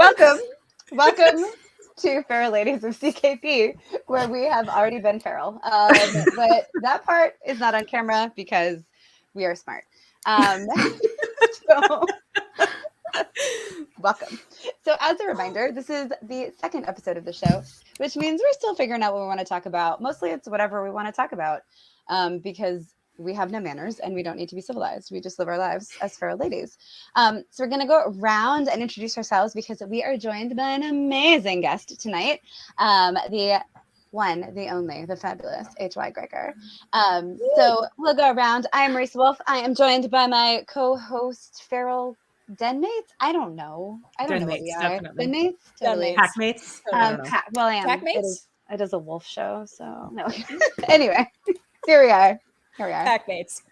Welcome to Feral Ladies of CKP, where we have already been feral. But that part is not on camera because we are smart. So, welcome. So as a reminder, this is the second episode of the show, which means we're still figuring out what we want to talk about. Mostly it's whatever we want to talk about, because we have no manners and we don't need to be civilized. We just live our lives as feral ladies. So we're going to go around and introduce ourselves because we are joined by an amazing guest tonight. The one, the only, the fabulous H.Y. Gregor. So we'll go around. I am Marisa Wolf. I am joined by my co-host, feral denmates. I don't know what we are. Definitely. Denmates? Totally. Packmates? I am. Packmates? It is a wolf show, so no. Anyway, here we are. Packmates.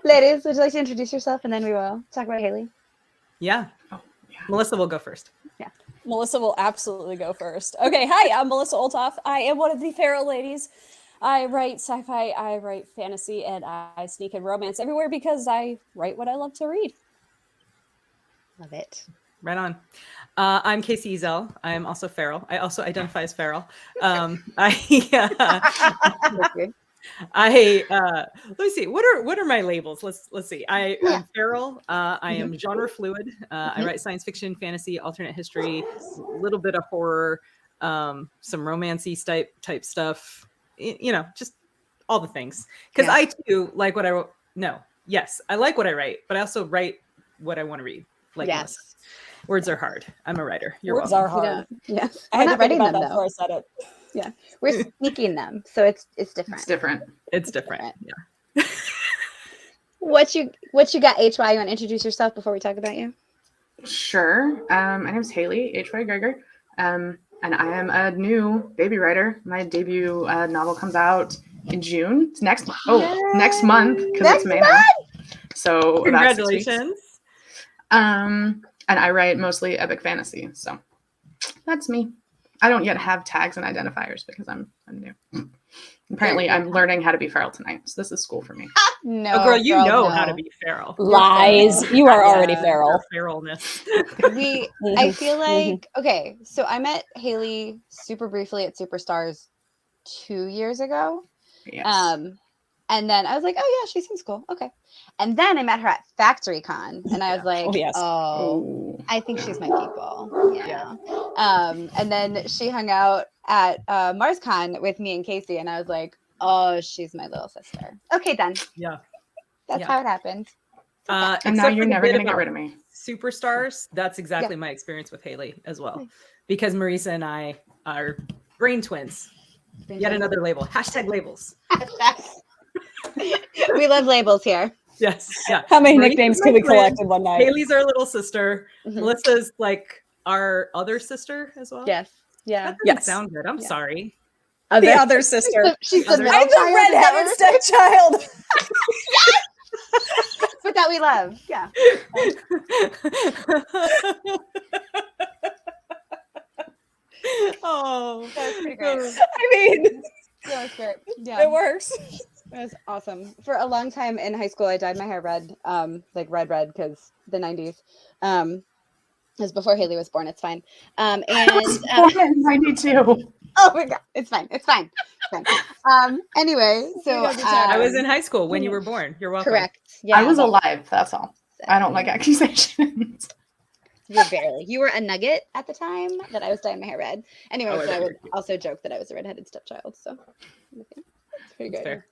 Ladies, would you like to introduce yourself and then we will talk about Haley? Yeah. Melissa will go first. Yeah. Melissa will absolutely go first. Okay, hi, I'm Melissa Olthoff. I am one of the feral ladies. I write sci-fi, I write fantasy, and I sneak in romance everywhere because I write what I love to read. Love it. Right on. I'm Kacey Ezell. I am also feral. I also identify as feral. Let me see. What are my labels? Let's see. I am feral. I am genre fluid. I write science fiction, fantasy, alternate history, a little bit of horror, some romancy type stuff. Just all the things. Because I too like what I wrote. No, yes, I like what I write, but I also write what I want to read. Like yes. Words are hard. I'm a writer. Words are hard. Yes. I had to writing think about them that before I said it. Yeah. We're sneaking them. So it's different. It's different. Yeah. What you got, HY? You want to introduce yourself before we talk about you? Sure. My name is Haley H.Y. Gregor. And I am a new baby writer. My debut novel comes out in June. It's next month. Next month because it's May now. So Congratulations. And I write mostly epic fantasy. So that's me. I don't yet have tags and identifiers because I'm new. Apparently, I'm learning how to be feral tonight. So this is school for me. No, oh, girl, you know how to be feral. Lies. You are already feral. Feralness. I feel like, okay, so I met Haley super briefly at Superstars 2 years ago. Yes. And then I was like, oh, yeah, she seems cool. Okay. And then I met her at Factory Con. And I was like, I think she's my people. Yeah. And then she hung out at MarsCon with me and Kacey. And I was like, oh, she's my little sister. Okay, done. Yeah. That's how it happened. And now you're never going to get rid of me. Superstars. That's exactly my experience with Haley as well. Because Marisa and I are brain twins. Yet another label. Hashtag labels. We love labels here. Yes. Yeah. How many nicknames can we collect in one night? Haley's our little sister. Melissa's like our other sister as well. Yes. Yeah. That doesn't sound good. I'm sorry. The other sister. She's the middle I'm the redheaded stepchild. Yes! But that we love. Yeah. Oh, that's pretty great. I mean, that was great. Yeah. It works. It was awesome. For a long time in high school, I dyed my hair red, like red, because the 90s. It was before Haley was born. It's fine. And I was born in 92. Oh my God, it's fine. Anyway, so I was in high school when you were born. You're welcome. Correct. Yeah, I was alive. That's all. I don't like accusations. You were a nugget at the time that I was dyeing my hair red. Anyway, so I would also joke that I was a redheaded stepchild. So it's pretty good. Fair.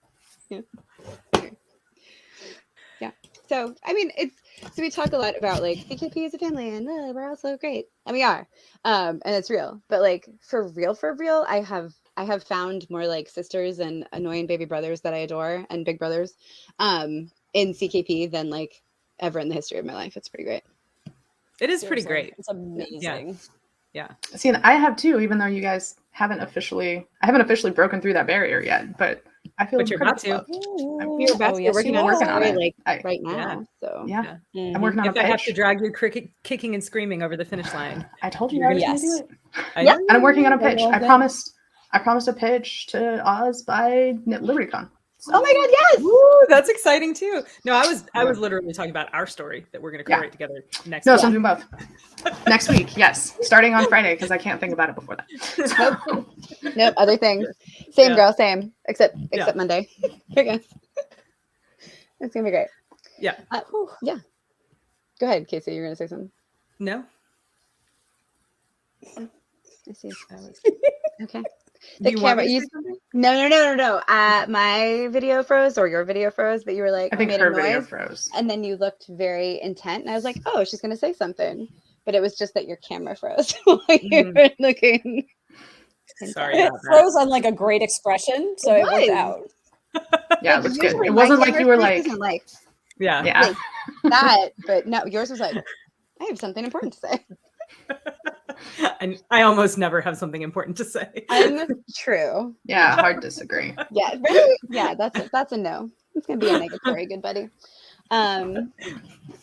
Yeah. So I mean, so we talk a lot about like CKP is a family and we're all so great, and we are, and it's real. But like for real, I have found more like sisters and annoying baby brothers that I adore and big brothers, in CKP than like ever in the history of my life. It's pretty great. It is pretty great. It's amazing. Yeah. See, and I have too, even though you guys I haven't officially broken through that barrier yet, but I feel you're about to. You're working on it like right now. Yeah. So yeah. I'm working on if a I pitch. have to drag you kicking and screaming over the finish line. I told you I was going to do it. Yeah. And I'm working on a pitch. I promised a pitch to Oz by LibertyCon. Oh my God, yes. Woo, that's exciting too. No, I was literally talking about our story that we're going to co-write together next No, week. so I'm doing both. Next week, yes. Starting on Friday, because I can't think about it before that. Nope, other things. Same Yeah. girl, same. Except Yeah. Monday. I guess. It's gonna be great. Yeah. Yeah. Go ahead, Casey. You're gonna say something. No. I see. Okay. Do you want me to You, say something? no. My video froze, or your video froze, but you were like, I think made her a video noise, froze. and then you looked very intent, and I was like, oh, she's gonna say something, but it was just that your camera froze while you were looking. Sorry It about that. froze on like a great expression, so it worked out. Yeah, it looks good. usually It my wasn't like camera you were freeze like, isn't like Yeah. that, but no, yours was like, I have something important to say. And I almost never have something important to say. Untrue. yeah, hard disagree. Yeah, really? Yeah, that's a no. It's gonna be a negatory, good buddy.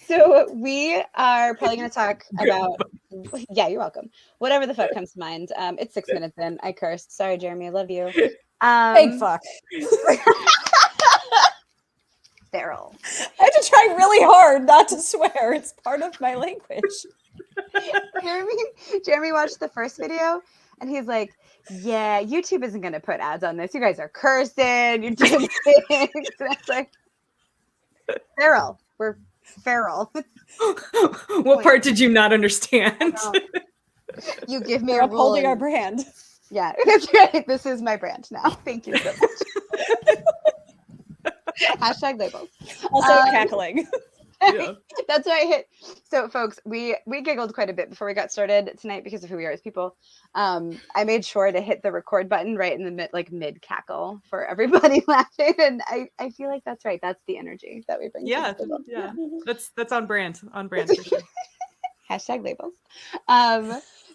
So we are probably gonna talk about yeah, you're welcome. Whatever the fuck comes to mind. It's 6 minutes in. I cursed. Sorry, Jeremy, I love you. Big fuck. Feral. I have to try really hard not to swear. It's part of my language. Jeremy watched the first video and he's like, yeah, YouTube isn't gonna put ads on this. You guys are cursing, you're doing things. And I was like, feral. We're feral. What part did you not understand? You give me We're a upholding rule our and- brand. Yeah, that's right. This is my brand now. Thank you so much. Hashtag labels. Also cackling. Yeah. That's why I hit. So, folks, we giggled quite a bit before we got started tonight because of who we are as people. I made sure to hit the record button right in the mid cackle for everybody laughing, and I feel like that's right. That's the energy that we bring. Yeah. To the table. Yeah. That's on brand. On brand for sure. Hashtag labels.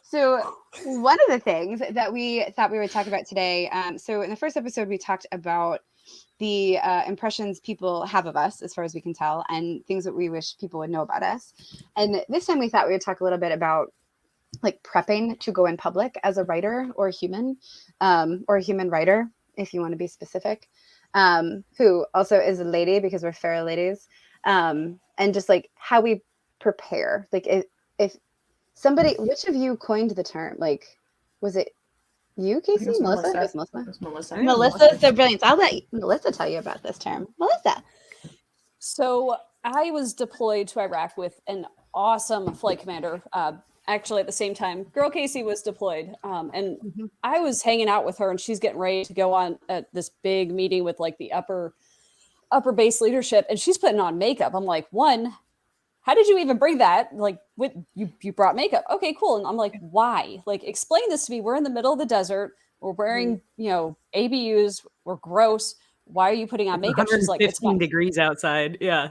So one of the things that we thought we would talk about today. So in the first episode, we talked about the impressions people have of us, as far as we can tell, and things that we wish people would know about us. And this time we thought we would talk a little bit about like prepping to go in public as a writer or a human writer, if you want to be specific, who also is a lady because we're feral ladies, and just like how we prepare. Like if somebody, which of you coined the term? Like, was it you, Casey? Melissa? It was Melissa. It was Melissa. Melissa, so brilliant. I'll let Melissa tell you about this term. Melissa. So I was deployed to Iraq with an awesome flight commander. Actually, at the same time, girl Kacey was deployed. And I was hanging out with her, and she's getting ready to go on this big meeting with like the upper base leadership, and she's putting on makeup. I'm like, one, how did you even bring that? Like, what you brought makeup? Okay, cool. And I'm like, why? Like, explain this to me. We're in the middle of the desert. We're wearing, ABUs. We're gross. Why are you putting on makeup? She's like, it's 15 degrees outside. Yeah.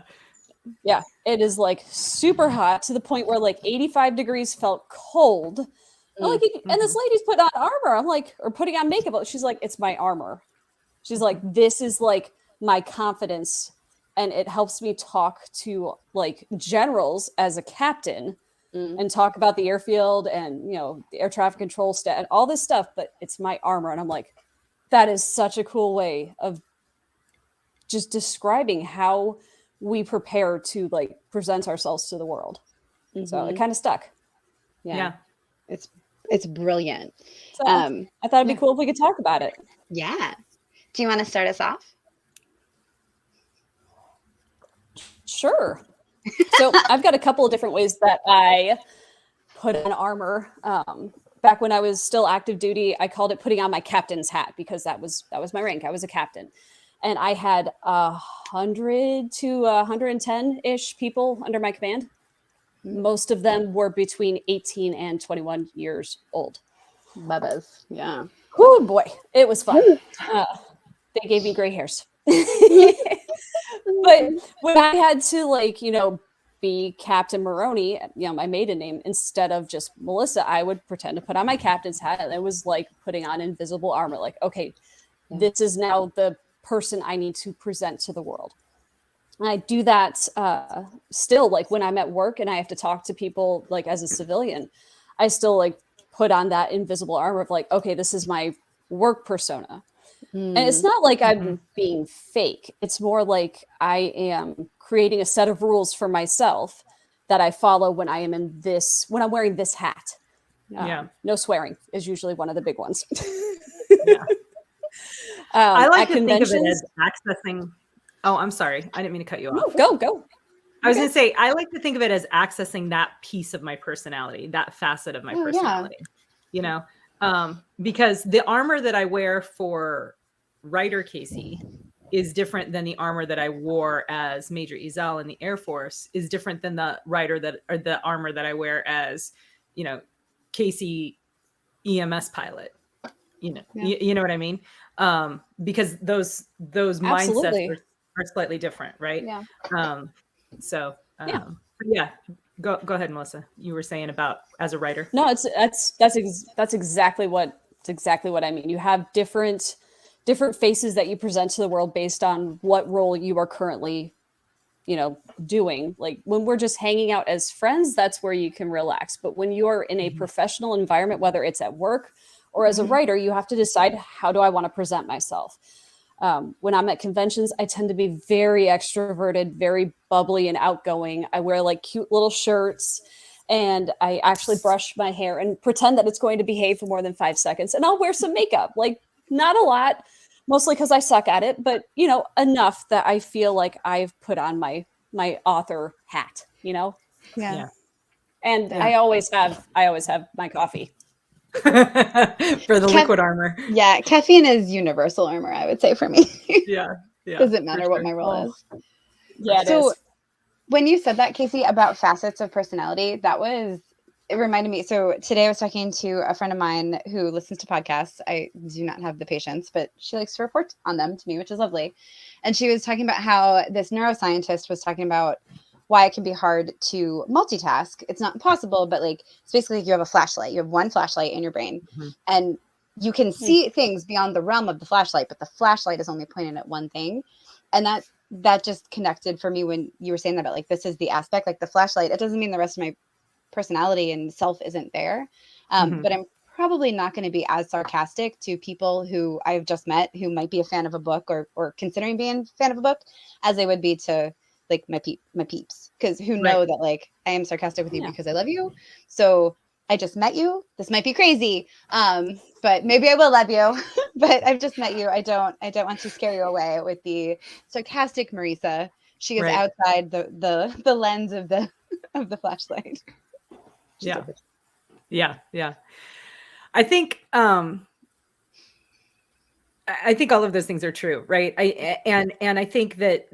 Yeah, it is like super hot to the point where like 85 degrees felt cold. I'm like, and this lady's putting on armor. I'm like, or putting on makeup. She's like, it's my armor. She's like, this is like my confidence. And it helps me talk to like generals as a captain and talk about the airfield and, the air traffic control stat and all this stuff. But it's my armor. And I'm like, that is such a cool way of just describing how we prepare to like present ourselves to the world. So it kind of stuck. Yeah. It's brilliant. So I thought it'd be cool if we could talk about it. Yeah. Do you want to start us off? Sure. So I've got a couple of different ways that I put on armor. Back when I was still active duty, I called it putting on my captain's hat because that was my rank. I was a captain. And I had 100 to 110-ish people under my command. Most of them were between 18 and 21 years old. Bubbas. Yeah. Oh boy, it was fun. They gave me gray hairs. But when I had to be Captain Maroney, my maiden name, instead of just Melissa, I would pretend to put on my captain's hat. And it was like putting on invisible armor. Like, okay, this is now the person I need to present to the world. And I do that still, like when I'm at work and I have to talk to people like as a civilian, I still like put on that invisible armor of like, okay, this is my work persona. And it's not like I'm being fake. It's more like I am creating a set of rules for myself that I follow when I am when I'm wearing this hat. No swearing is usually one of the big ones. Yeah. I like to think of it conventions. as accessing. Oh, I'm sorry. I didn't mean to cut you off. Go. I was going to say, I like to think of it as accessing that piece of my personality, that facet of my personality, you know, because the armor that I wear for writer Kacey is different than the armor that I wore as Major Ezell in the Air Force, is different than the the armor that I wear as, you know, Kacey EMS pilot. You know, you know what I mean? Because those mindsets are slightly different, right? Yeah. Yeah. Go ahead, Melissa. You were saying about as a writer. No, that's exactly what I mean. You have different faces that you present to the world based on what role you are currently, doing. Like when we're just hanging out as friends, that's where you can relax. But when you're in a professional environment, whether it's at work or as a writer, you have to decide, how do I want to present myself? When I'm at conventions, I tend to be very extroverted, very bubbly and outgoing. I wear like cute little shirts, and I actually brush my hair and pretend that it's going to behave for more than 5 seconds. And I'll wear some makeup, like not a lot, mostly because I suck at it, but enough that I feel like I've put on my author hat, Yeah. And I always have my coffee. For the liquid armor. Yeah, caffeine is universal armor, I would say, for me. Yeah. Doesn't matter what my role is. Yeah, it is. When you said that, Kacey, about facets of personality, it reminded me. So today I was talking to a friend of mine who listens to podcasts. I do not have the patience, but she likes to report on them to me, which is lovely. And she was talking about how this neuroscientist was talking about why it can be hard to multitask. It's not impossible, but like it's basically like you have a flashlight. You have one flashlight in your brain, and you can see things beyond the realm of the flashlight, but the flashlight is only pointing at one thing. And that just connected for me when you were saying that about like this is the aspect, like the flashlight. It doesn't mean the rest of my personality and self isn't there, but I'm probably not going to be as sarcastic to people who I've just met who might be a fan of a book or considering being a fan of a book as they would be to like my peeps, because who know that like I am sarcastic with you because I love you. So I just met you. This might be crazy, but maybe I will love you. But I've just met you. I don't want to scare you away with the sarcastic Marisa. She is outside the lens of the flashlight. Yeah. I think all of those things are true, right? And I think that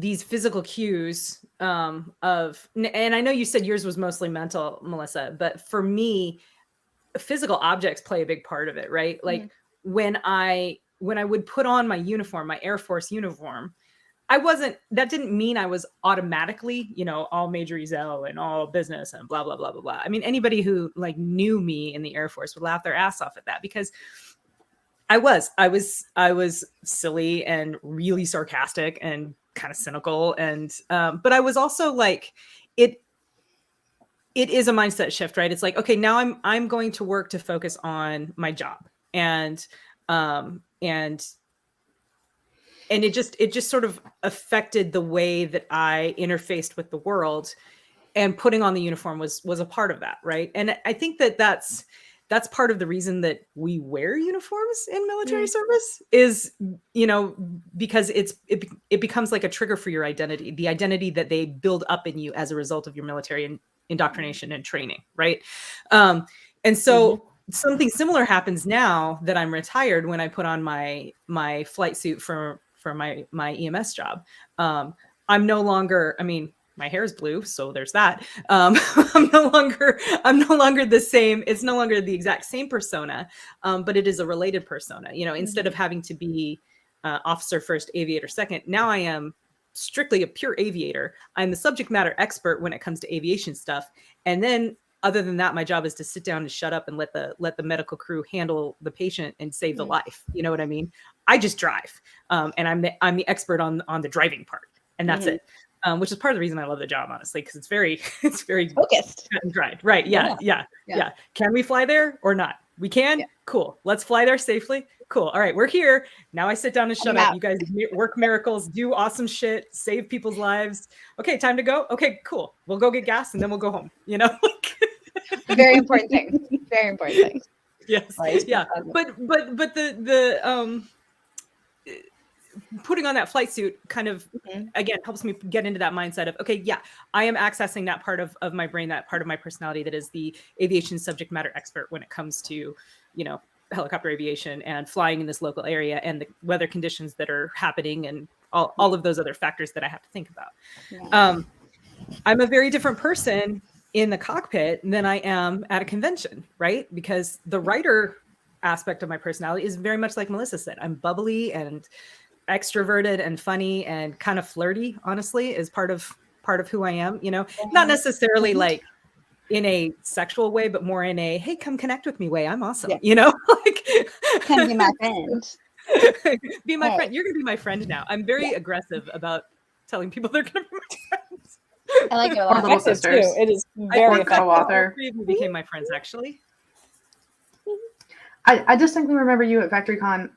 these physical cues and I know you said yours was mostly mental, Melissa, but for me, physical objects play a big part of it, right? Like when I would put on my uniform, my Air Force uniform, that didn't mean I was automatically, all Major Ezell and all business and blah, blah, blah, blah, blah. I mean, anybody who like knew me in the Air Force would laugh their ass off at that, because I was silly and really sarcastic and kind of cynical. And, but I was also like, it is a mindset shift, right? It's like, okay, now I'm going to work to focus on my job, and it just sort of affected the way that I interfaced with the world, and putting on the uniform was a part of that. Right. And I think that's part of the reason that we wear uniforms in military service is, because it becomes like a trigger for your identity, the identity that they build up in you as a result of your military indoctrination and training. Right. And so something similar happens now that I'm retired when I put on my flight suit for my EMS job. I'm no longer, my hair is blue, so there's that. I'm no longer the same. It's no longer the exact same persona, but it is a related persona. Instead of having to be officer first, aviator second, now I am strictly a pure aviator. I'm the subject matter expert when it comes to aviation stuff. And then other than that, my job is to sit down and shut up and let the medical crew handle the patient and save the life. You know what I mean? I just drive, and I'm the expert on the driving part, and that's it. Which is part of the reason I love the job, honestly, because it's very focused and dried. Right? Yeah. Can we fly there or not? We can. Yeah. Cool. Let's fly there safely. cool. All right, we're here. Now I sit down and shut I'm up. out. You guys work miracles, do awesome shit, save people's lives. Okay, time to go. Okay, cool. We'll go get gas and then we'll go home. You know? Very important thing. Very important thing. Yes. Right. Yeah. But the putting on that flight suit kind of again helps me get into that mindset of, okay, yeah, I am accessing that part of my brain, that part of my personality that is the aviation subject matter expert when it comes to, you know, helicopter aviation and flying in this local area and the weather conditions that are happening and all of those other factors that I have to think about. Yeah. I'm a very different person in the cockpit than I am at a convention, right? Because the writer aspect of my personality is very much like Melissa said. I'm bubbly and extroverted and funny and kind of flirty, honestly, is part of who I am, you know, not necessarily like in a sexual way, but more in a, hey, come connect with me way. I'm awesome. Yeah. You know, like Can be my friend. be my friend. You're going to be my friend now. I'm very aggressive about telling people they're going to be my friends. I like it a Or lot. little Effective, sisters. too. It is I very think effective. co-author. all three of you became my friends, actually. I distinctly remember you at VectoryCon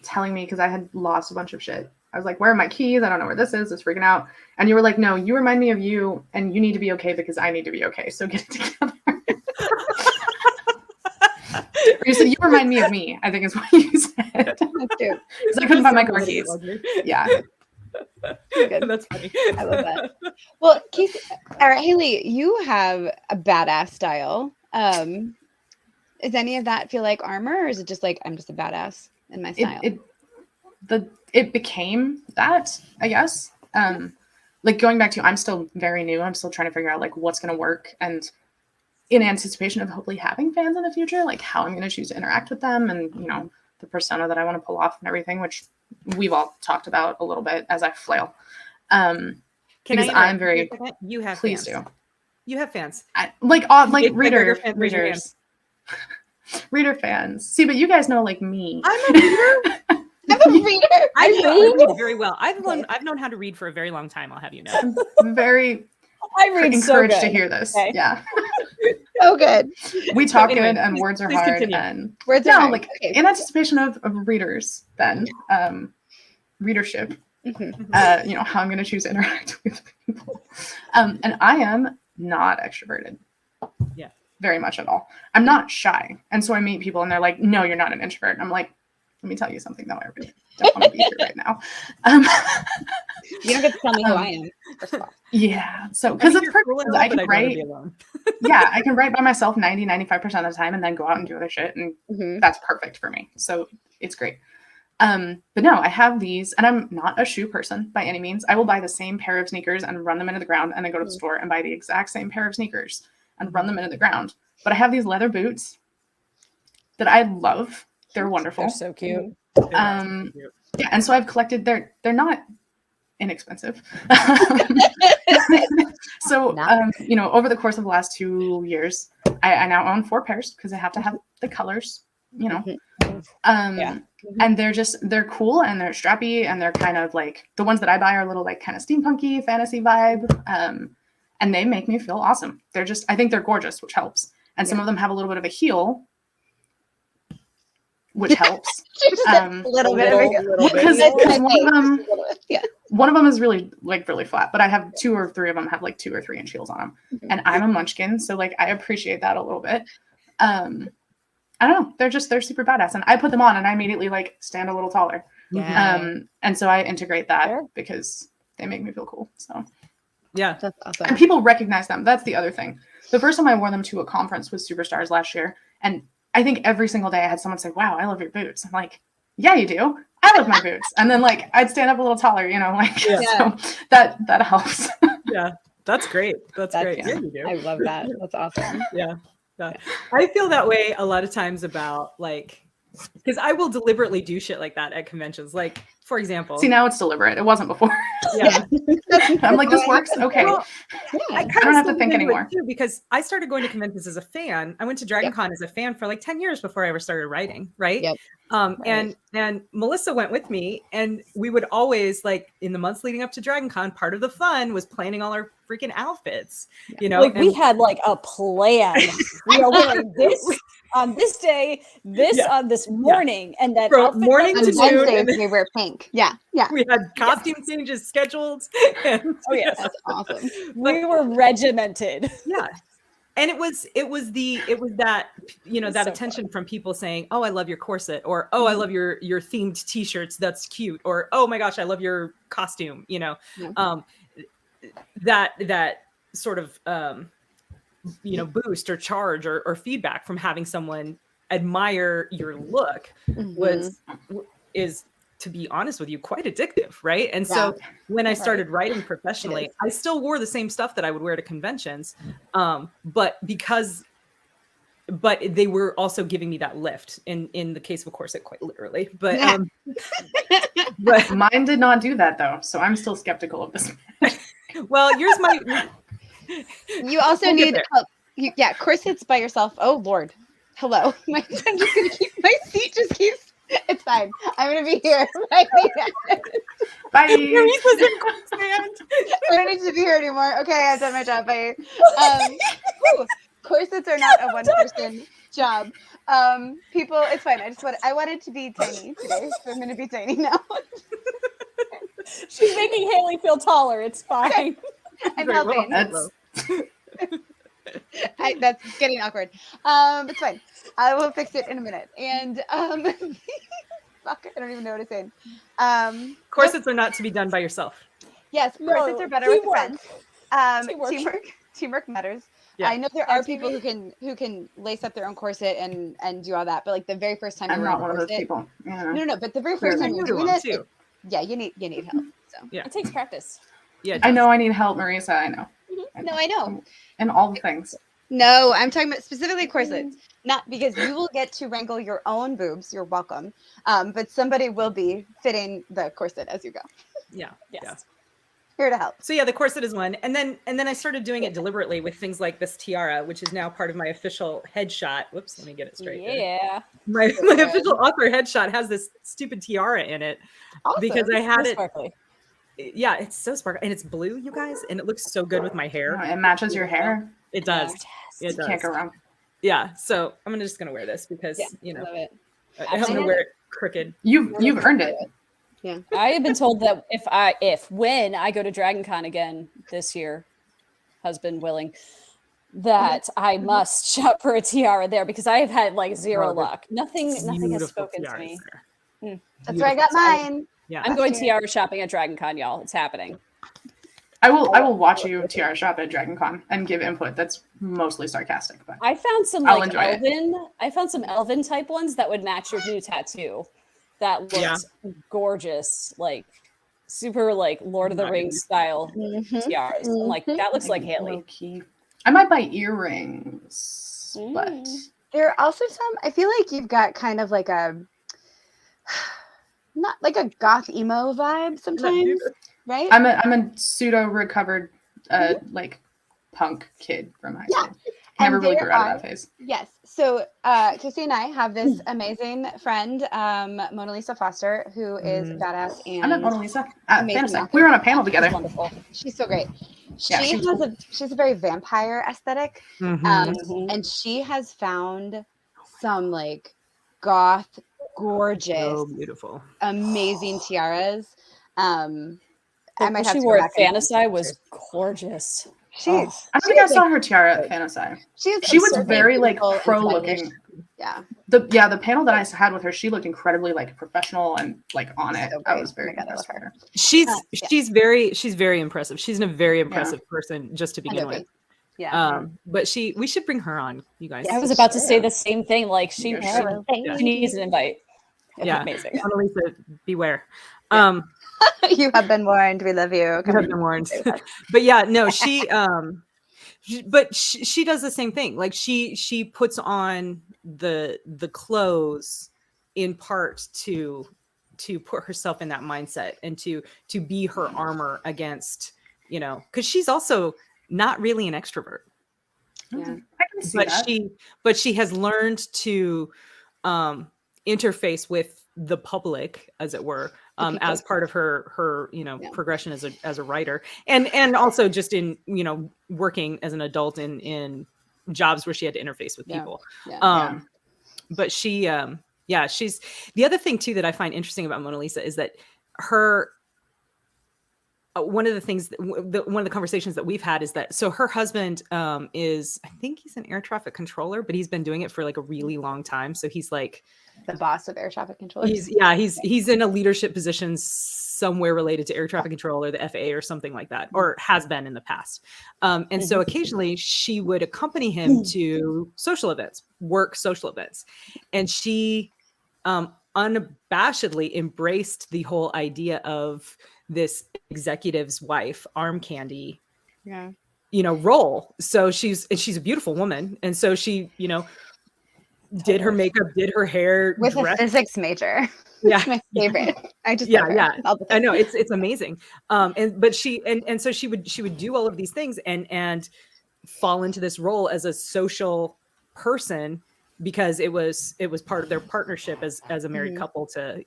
telling me, because I had lost a bunch of shit. I was like, where are my keys? I don't know where this is. It's freaking out. And you were like, no, you remind me of you and you need to be okay because I need to be okay. So get it together. Or you said, you remind me of me, I think is what you said. That's cute. Because I couldn't find my car keys. Yeah. Good. That's funny. I love that. Well, Kacey, all right, Haley, you have a badass style. Does any of that feel like armor, or is it just like I'm just a badass in my style? It became that, I guess. Like going back to, I'm still very new. I'm still trying to figure out like what's going to work, and in anticipation of hopefully having fans in the future, like how I'm going to choose to interact with them, and you know, the persona that I want to pull off and everything, which we've all talked about a little bit as I flail. Because I'm very, you have please fans. do. You have fans. Readers. Fans. Reader fans. See, but you guys know like me. I'm a reader. I'm a reader. I read very well. I've known how to read for a very long time. I'll have you know. I'm very I read so encouraged good. to hear this. Okay. Yeah. So good. We talk anyway, good and words are please hard. continue. And Words are hard. like Okay. in anticipation of readers, then readership. Mhm. You know, how I'm going to choose to interact with people. And I am not extroverted. Yeah. Very much at all. I'm not shy. And so I meet people and they're like, no, you're not an introvert. And I'm like, let me tell you something though. I really don't want to be here right now. You don't get to tell me who I am. First of all. Yeah. So, because it's perfect. Cool and Because all, I but can I'd rather write. be alone. Yeah, I can write by myself 95% of the time and then go out and do other shit. And Mhm. that's perfect for me. So it's great. But no, I have these, and I'm not a shoe person by any means. I will buy the same pair of sneakers and run them into the ground, and then go to the store and buy the exact same pair of sneakers and run them into the ground. But I have these leather boots that I love. They're wonderful. They're so cute. Yeah, and so I've collected. They're not inexpensive. So you know, over the course of the last 2 years, I now own 4 pairs because I have to have the colors. You know. Yeah. And they're cool and they're strappy and they're kind of like the ones that I buy are a little like kind of steampunky fantasy vibe. And they make me feel awesome. I think they're gorgeous, which helps. And some of them have a little bit of a heel, which helps. A little bit. Because Yeah. one of them is really flat, but I have 2 or 3 of them have like 2 or 3 inch heels on them. And I'm a munchkin, so like I appreciate that a little bit. I don't know. They're super badass. And I put them on and I immediately like stand a little taller. Yeah. And so I integrate that because they make me feel cool. So Yeah. That's awesome. and people recognize them. That's the other thing. The first time I wore them to a conference was Superstars last year. And I think every single day I had someone say, wow, I love your boots. I'm like, yeah, you do. I love my boots. And then like I'd stand up a little taller, you know, like so that helps. Yeah. That's great. That's great. Yeah. Yeah, you do. I love that. That's awesome. Yeah. I feel that way a lot of times about like, because I will deliberately do shit like that at conventions. Like, for example, See, now it's deliberate. It wasn't before. yeah, I'm like, this works. Okay. Well, Yeah. I don't have to think anymore. too, because I started going to conventions as a fan. I went to Dragon Yep. Con as a fan for like 10 years before I ever started writing. Right. Yep. And Melissa went with me, and we would always like in the months leading up to Dragon Con, part of the fun was planning all our freaking outfits, you know, Like we had like a plan. We are wearing this on this day, on this morning, and that From outfit morning must to be- noon. Wednesdays and then- we wear pink. Yeah, yeah. We had costume changes scheduled. And, Oh yes, That's awesome. we were regimented. yeah. And it was that, you know, that So attention from people saying, "Oh, I love your corset," or "Oh, I love your themed t-shirts. That's cute," or "Oh my gosh, I love your costume." You know, Yeah. that sort of you know, boost or charge or feedback from having someone admire your look is, to be honest with you, quite addictive, right? And so when I started writing professionally, I still wore the same stuff that I would wear to conventions, but they were also giving me that lift in the case of a corset, quite literally. But but Mine did not do that though, so I'm still skeptical of this. well, yours might. You also We'll get need there. help. Yeah, corsets by yourself. Oh Lord. Hello. I'm just gonna keep my seat just keeps it's fine. I'm gonna be here. Bye. Marisa's in quicksand. I don't need to be here anymore. Okay, I've done my job. Bye. Corsets are not a one-person job. People, it's fine. I wanted to be tiny today, so I'm gonna be tiny now. She's making Haley feel taller. It's fine. I'm Very well. helping. That's That's getting awkward. It's fine. I will fix it in a minute. And fuck, I don't even know what I'm saying. Corsets are not to be done by yourself. Yes, No, corsets are better with teamwork. friends. Teamwork matters. Yeah. I know there are As people who can lace up their own corset and do all that, but like the very first time I'm you're not wearing one a of those corset, people. Yeah. no, but the very first time You're you're one doing too. yeah, you need help. So Yeah. It takes practice. Yeah, I know I need help, Marisa. I know. no, I know. And all the things. No, I'm talking about specifically corsets. Not because you will get to wrangle your own boobs. You're welcome. But somebody will be fitting the corset as you go. Yeah. Yes. Yeah. Here to help. So yeah, the corset is one, and then I started doing it deliberately with things like this tiara, which is now part of my official headshot. Whoops, let me get it straight. There. Yeah. My official author headshot has this stupid tiara in it because Awesome. I had So it. sparkly. Yeah, it's so sparkly, and it's blue, you guys, and it looks so good with my hair. It matches your hair. It does. Yeah. It does. Can't go wrong. Yeah. So I'm just gonna wear this because Yeah, you know Love it. I'm gonna wear it crooked. You've earned it. I have been told that when I go to Dragon Con again this year, husband willing, that I must shop for a tiara there because I have had like zero Oh, they're luck. Nothing has Beautiful spoken to tiaras me. there. That's where I got mine. Yeah. I'm going tiara shopping at Dragon Con, y'all. It's happening. I will watch you tiara shop at Dragon Con and give input that's mostly sarcastic, but I found some I'll like enjoy it. elven. I found some elven type ones that would match your new tattoo. That looked Yeah. gorgeous, like super like Lord of the Nice. Rings style tiaras. I'm like, that looks like Haley. low-key. I might buy earrings, but There are also some. I feel like you've got kind of like a not like a goth emo vibe sometimes, right? I'm a pseudo recovered like punk kid from high school. Never And really there grew out are- of that phase. Yes. So Kacey and I have this amazing friend, Mona Lisa Foster, who is badass I met and Mona Lisa at amazing Fantasy. author. We were on a panel together. Wonderful. she's so great. Yeah, She she was has she's a very vampire aesthetic. Mhm. And she has found some like goth, gorgeous, So beautiful. amazing tiaras. I The might one have she to go wore at back and- Fantasy was gorgeous. She's I don't think I saw her tiara at Fantasy. she's She was absurdly very like beautiful and pro stylish. looking. Yeah. The panel that I had with her, she looked incredibly like professional and like on it. So I great. was very Oh my God, I impressed love with her. She's very impressive. She's a very impressive person just to begin Adobe. with. Yeah. But we should bring her on, you guys. I was about to say the same thing. Like she Yeah, she needs an invite. Yeah. Amazing. Mona Lisa, beware. You have been warned. We love you. You Come have on. been warned. But yeah, no, she does the same thing. Like she puts on the clothes in part to put herself in that mindset and to be her armor against, you know, because she's also not really an extrovert. Yeah. I can see that. But she has learned to interface with the public, as it were, as part of her progression as a writer, and also just in working as an adult in jobs where she had to interface with people. Yeah. but she, yeah, she's the other thing too that I find interesting about Mona Lisa is that her. One of the things, one of the conversations that we've had is that so her husband is, I think he's an air traffic controller, but he's been doing it for like a really long time. So he's like the boss of air traffic controllers. He's in a leadership position somewhere related to air traffic control or the FAA or something like that, or has been in the past. And so occasionally she would accompany him to social events, work social events, and she unabashedly embraced the whole idea of this executive's wife, arm candy, role. So she's a beautiful woman, and so she, did her makeup, did her hair with a physics major. Yeah, my favorite. I just I know it's amazing. But she and so she would do all of these things and fall into this role as a social person because it was part of their partnership as a married couple to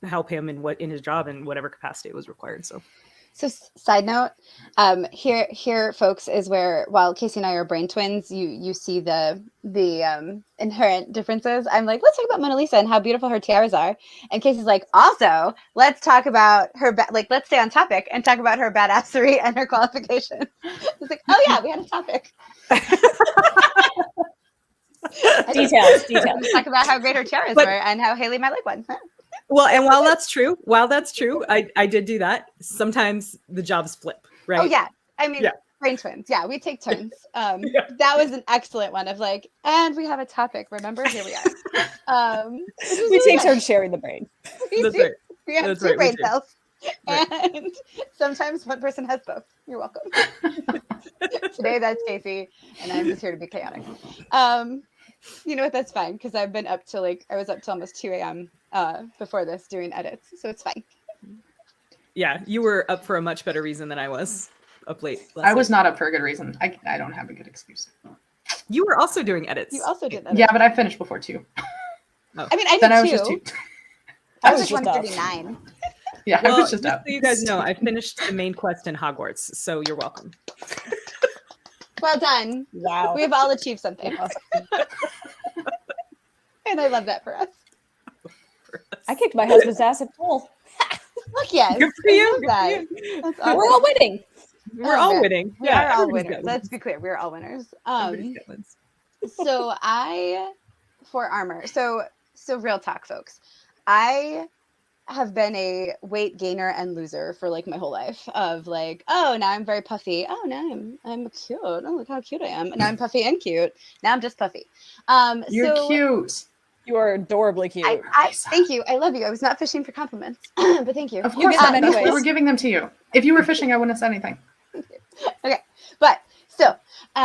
help him in his job in whatever capacity it was required. So side note, here folks is where while Kacey and I are brain twins, you see the inherent differences. I'm like, let's talk about Mona Lisa and how beautiful her tiaras are, and Kacey's like, also let's talk about her let's stay on topic and talk about her badassery and her qualification. It's like, oh yeah, we had a topic. Details. Talk about how great her tiaras were and how Haley might like one. Well, and while that's true, I did do that. Sometimes the jobs flip, right? Oh yeah. I mean, brain twins. Yeah, we take turns. That was an excellent one of like, and we have a topic. Remember, here we are. We take turns sharing the brain. We have two brain cells. And sometimes one person has both. You're welcome. Today that's Kacey, and I'm just here to be chaotic. You know what? That's fine because I've been up till I was up till almost 2 a.m. Before this doing edits, so it's fine. Yeah, you were up for a much better reason than I was up late. I was not up for a good reason. I don't have a good excuse. You were also doing edits. You also did edits. Yeah, but I finished before 2. Oh. I mean, I did I too. was just 2. I was like 139. Yeah, I was just up. So you guys know, I finished the main quest in Hogwarts, so you're welcome. Well done. Wow. We have all achieved something. And I love that for us. I kicked my husband's ass at pool. Look, yes. Good for you. That's awesome. We're all winning. We're all winning. We are all winners. Let's be clear. We're all winners. So for armor. So real talk, folks. I have been a weight gainer and loser for like my whole life of like, oh, now I'm very puffy. Oh, now I'm cute. Oh, look how cute I am. Now I'm puffy and cute. Now I'm just puffy. You're cute. You are adorably cute. I thank you. I love you. I was not fishing for compliments, but thank you. Of course, get them anyways. We were giving them to you. If you were fishing, I wouldn't have said anything. Okay, but so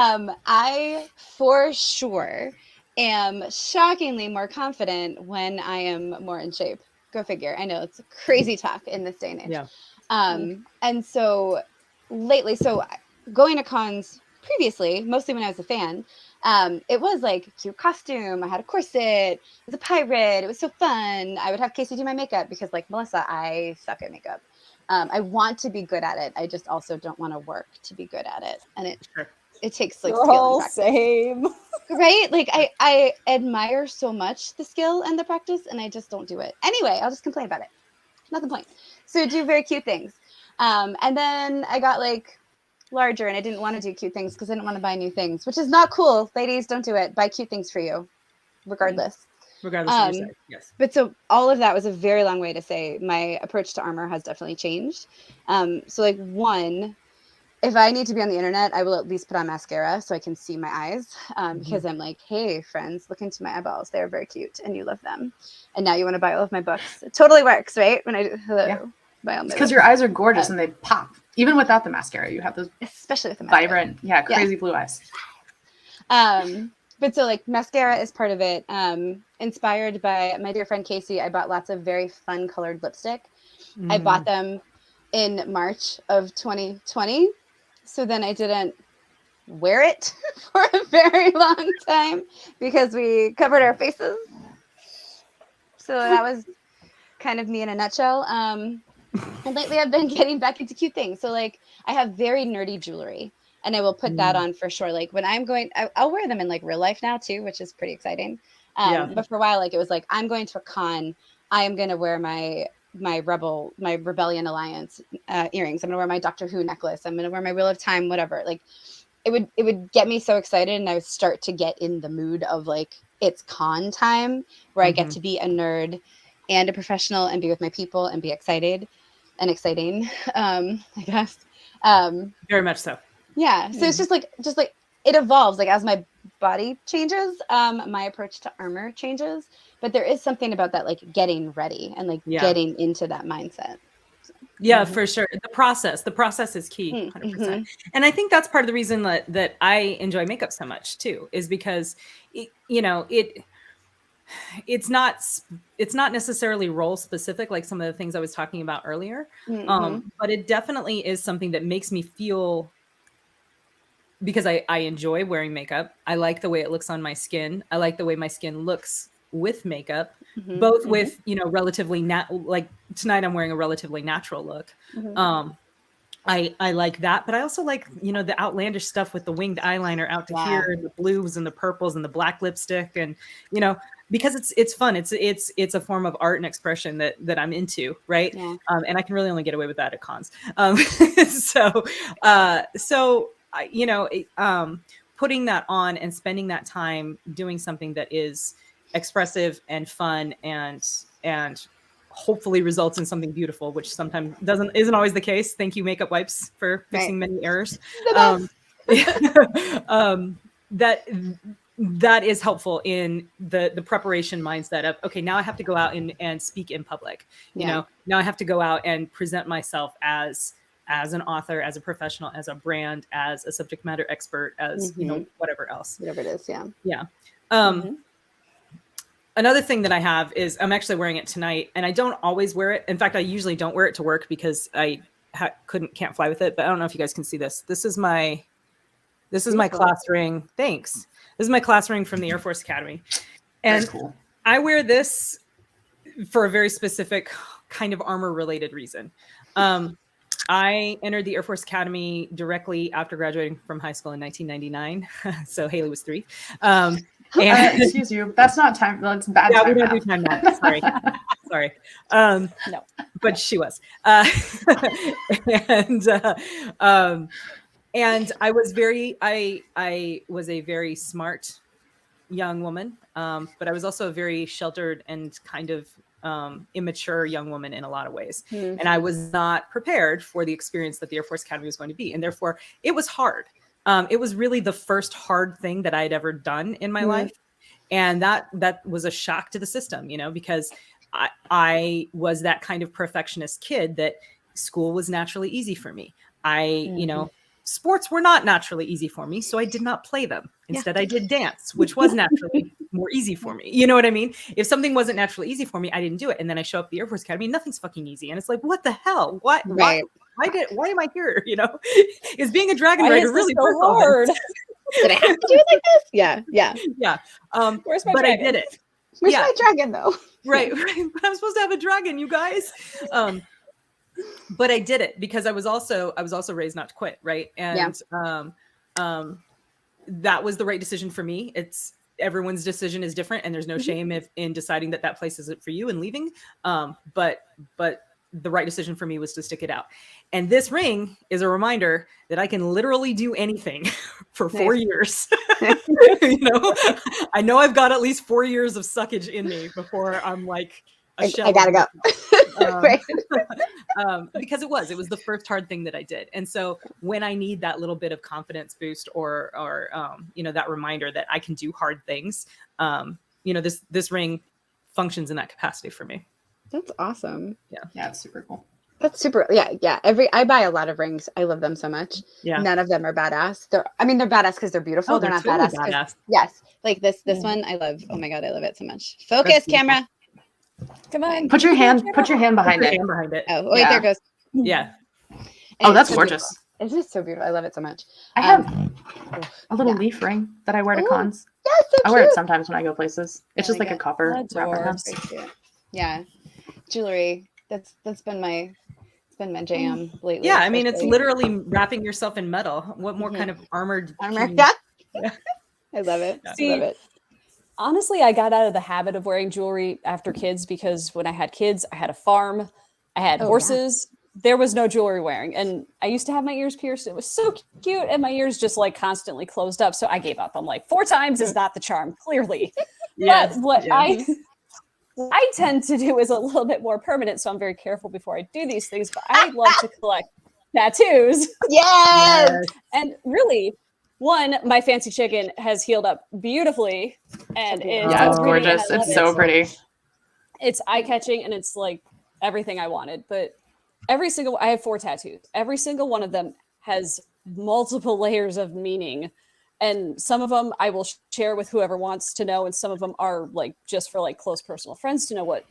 I for sure am shockingly more confident when I am more in shape. Go figure. I know it's crazy talk in this day and age. Yeah. And so lately, going to cons previously, mostly when I was a fan, it was like cute costume. I had a corset. It was a pirate. It was so fun. I would have Kacey do my makeup because, like Melissa, I suck at makeup. I want to be good at it. I just also don't want to work to be good at it, and it takes like skill and practice. Same, right? Like I admire so much the skill and the practice, and I just don't do it. Anyway, I'll just complain about it. Not the point. So I do very cute things, and then I got like larger and I didn't want to do cute things because I didn't want to buy new things, which is not cool. Ladies, don't do it. Buy cute things for you, regardless. Regardless of your size, yes. But so all of that was a very long way to say my approach to armor has definitely changed. So like one, if I need to be on the internet, I will at least put on mascara so I can see my eyes because I'm like, hey, friends, look into my eyeballs. They're very cute and you love them. And now you want to buy all of my books. It totally works, right? When I do buy all my because your eyes are gorgeous and they pop. Even without the mascara, you have those especially with the mascara. Vibrant, crazy blue eyes. But so like mascara is part of it. Inspired by my dear friend Kacey, I bought lots of very fun colored lipstick. I bought them in March of 2020. So then I didn't wear it for a very long time because we covered our faces. So that was kind of me in a nutshell. And lately I've been getting back into cute things. So like I have very nerdy jewelry and I will put that on for sure. Like when I'm going, I'll wear them in like real life now too, which is pretty exciting. But for a while, like it was like, I'm going to a con. I am going to wear my Rebellion Alliance earrings. I'm going to wear my Doctor Who necklace. I'm going to wear my Wheel of Time, whatever. Like it would get me so excited, and I would start to get in the mood of like, it's con time where I get to be a nerd and a professional and be with my people and be excited and exciting, I guess. Very much so. Yeah. So it's just like it evolves. Like as my body changes, my approach to armor changes. But there is something about that, like getting ready and like getting into that mindset. Yeah, for sure. The process is key, 100%. And I think that's part of the reason that I enjoy makeup so much too, is because it's not necessarily role specific, like some of the things I was talking about earlier. But it definitely is something that makes me feel, because I enjoy wearing makeup. I like the way it looks on my skin. I like the way my skin looks with makeup, both with, relatively like tonight I'm wearing a relatively natural look. I like that, but I also like, the outlandish stuff with the winged eyeliner out to here, and the blues and the purples and the black lipstick, and because it's fun. It's a form of art and expression that I'm into, right? And I can really only get away with that at cons. Putting that on and spending that time doing something that is expressive and fun and hopefully results in something beautiful, which sometimes isn't always the case. Thank you, makeup wipes, for fixing many errors. That is helpful in the preparation mindset of, okay, now I have to go out and speak in public. Now I have to go out and present myself as an author, as a professional, as a brand, as a subject matter expert, as whatever else. Whatever it is, yeah. Another thing that I have is I'm actually wearing it tonight, and I don't always wear it. In fact, I usually don't wear it to work because I can't fly with it. But I don't know if you guys can see this. This is my class ring. Thanks. This is my class ring from the Air Force Academy, and cool. I wear this for a very specific kind of armor related reason. I entered the Air Force Academy directly after graduating from high school in 1999. So Haley was 3. Excuse you. That's not time. That's bad. Yeah, we don't do time math. Sorry. No, but she was. And I was a very smart young woman, but I was also a very sheltered and kind of immature young woman in a lot of ways. And I was not prepared for the experience that the Air Force Academy was going to be. And therefore it was hard. It was really the first hard thing that I had ever done in my life. And that was a shock to the system, because I was that kind of perfectionist kid that school was naturally easy for me. Sports were not naturally easy for me, so I did not play them. Instead, I did dance, which was naturally more easy for me. You know what I mean? If something wasn't naturally easy for me, I didn't do it. And then I show up at the Air Force Academy, nothing's fucking easy. And it's like, what the hell? Why am I here? Is being a dragon rider really so hard? Did I have to do it like this? Yeah. Where's my but dragon? I did it. Where's my dragon though? Right. But I'm supposed to have a dragon, you guys. But I did it because I was also raised not to quit, right? And that was the right decision for me. It's everyone's decision is different, and there's no shame in deciding that place isn't for you and leaving. But the right decision for me was to stick it out. And this ring is a reminder that I can literally do anything for 4 years. I know I've got at least 4 years of suckage in me before I'm like, I gotta go. Because it was the first hard thing that I did. And so when I need that little bit of confidence boost or that reminder that I can do hard things, this ring functions in that capacity for me. That's awesome. Yeah, it's super cool. That's super. Yeah. I buy a lot of rings. I love them so much. Yeah. None of them are badass. They're badass because they're beautiful. They're not totally badass. Yes. Like this one I love. Oh my God, I love it so much. Focus, camera. Come on. Put your hand behind it. Oh, wait, there it goes. Yeah. And that's so gorgeous. Beautiful. It's just so beautiful. I love it so much. I have a little leaf ring that I wear to cons. Yeah, so I wear it sometimes when I go places. It's just like a copper wrapper. Yeah. Jewelry. That's been my jam lately. Yeah, I mean, it's literally wrapping yourself in metal. What more kind of armor? Yeah. I love it. See, I love it. honestly, I got out of the habit of wearing jewelry after kids because when I had kids, I had a farm, I had Oh, yeah. horses. There was no jewelry wearing, and I used to have my ears pierced. It was so cute, and my ears just like constantly closed up. So I gave up. I'm like, 4 times is not the charm, clearly. Yes. But what Yeah. I tend to do is a little bit more permanent, so I'm very careful before I do these things. But I love to collect tattoos. Yes. And really, one, my fancy chicken has healed up beautifully and is Yeah, it's so pretty, and gorgeous. I love It's it. so pretty. It's eye-catching and it's like everything I wanted. But I have 4 tattoos. Every single one of them has multiple layers of meaning. And some of them I will share with whoever wants to know, and some of them are like just for like close personal friends to know what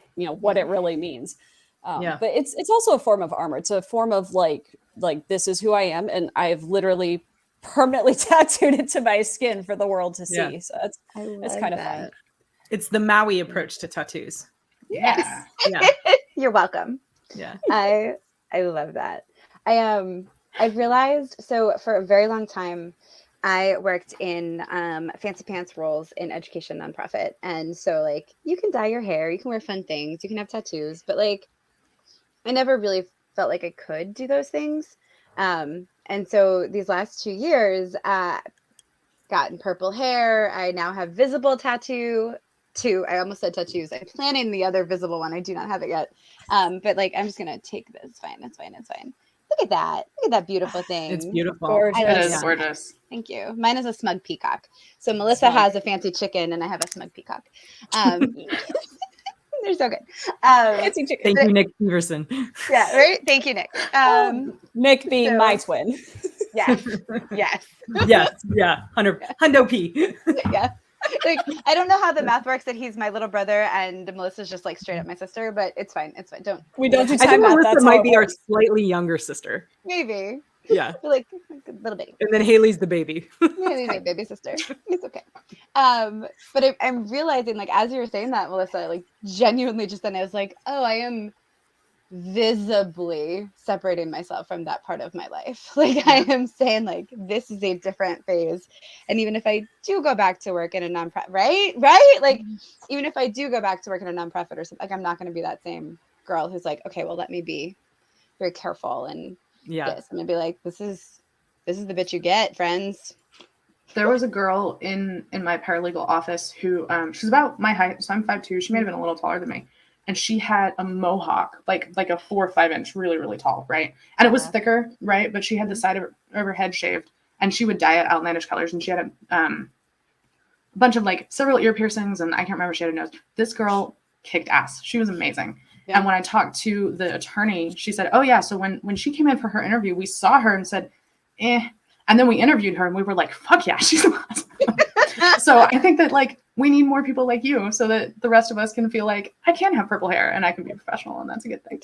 it really means. Yeah. But it's also a form of armor. It's a form of like this is who I am, and I've literally permanently tattooed it to my skin for the world to see. Yeah. So it's I kind love of fun. that. It's the Maui approach to tattoos. Yeah. Yeah. You're welcome. Yeah. I love that. I've realized, so for a very long time I worked in fancy pants roles in education nonprofit, and so like you can dye your hair, you can wear fun things, you can have tattoos, but like I never really felt like I could do those things. And so these last 2 years, gotten purple hair. I now have visible tattoo. I almost said tattoos. I'm planning the other visible one. I do not have it yet. But like, I'm just gonna take this. Fine. It's fine. It's fine. Look at that. Look at that beautiful thing. It's beautiful. Gorgeous. It is Yeah. gorgeous. Thank you. Mine is a smug peacock. So Melissa Smug. has a fancy chicken, and I have a smug peacock. They're so good. Fancy chicken. Thank you, Nick Peterson. Yeah. Right. Thank you, Nick. Nick being so- my twin. Yes. Yes. Yes. Yeah. Hundo P. Yeah. Like I don't know how the math works that he's my little brother and Melissa's just like straight up my sister, but it's fine. It's fine. We don't do I time think math. Melissa That's how might it be our works. slightly younger sister. maybe. Yeah. You're like a little baby. And then Haley's the baby. Yeah, he's my baby sister. It's okay. But I'm realizing like as you were saying that, Melissa, like genuinely just then I was like, oh, I am visibly separating myself from that part of my life. Like I am saying like this is a different phase. And even if I do go back to work in a nonprofit, right? Like even if I do go back to work in a nonprofit or something, like I'm not going to be that same girl who's like, okay, well, let me be very careful and Yeah. this. I'm gonna be like, this is the bitch you get, friends. There was a girl in my paralegal office who she's about my height, so I'm 5'2". She may have been a little taller than me, and she had a mohawk, like a 4 or 5 inch, really really tall, right? And it was thicker, right? But she had the side of her head shaved, and she would dye it outlandish colors, and she had a bunch of like several ear piercings, and I can't remember if she had a nose. This girl kicked ass. She was amazing. Yeah. And when I talked to the attorney, she said, oh yeah, so when she came in for her interview, we saw her and said, eh. And then we interviewed her and we were like, fuck yeah, she's awesome. So I think that like we need more people like you so that the rest of us can feel like I can have purple hair and I can be a professional, and that's a good thing.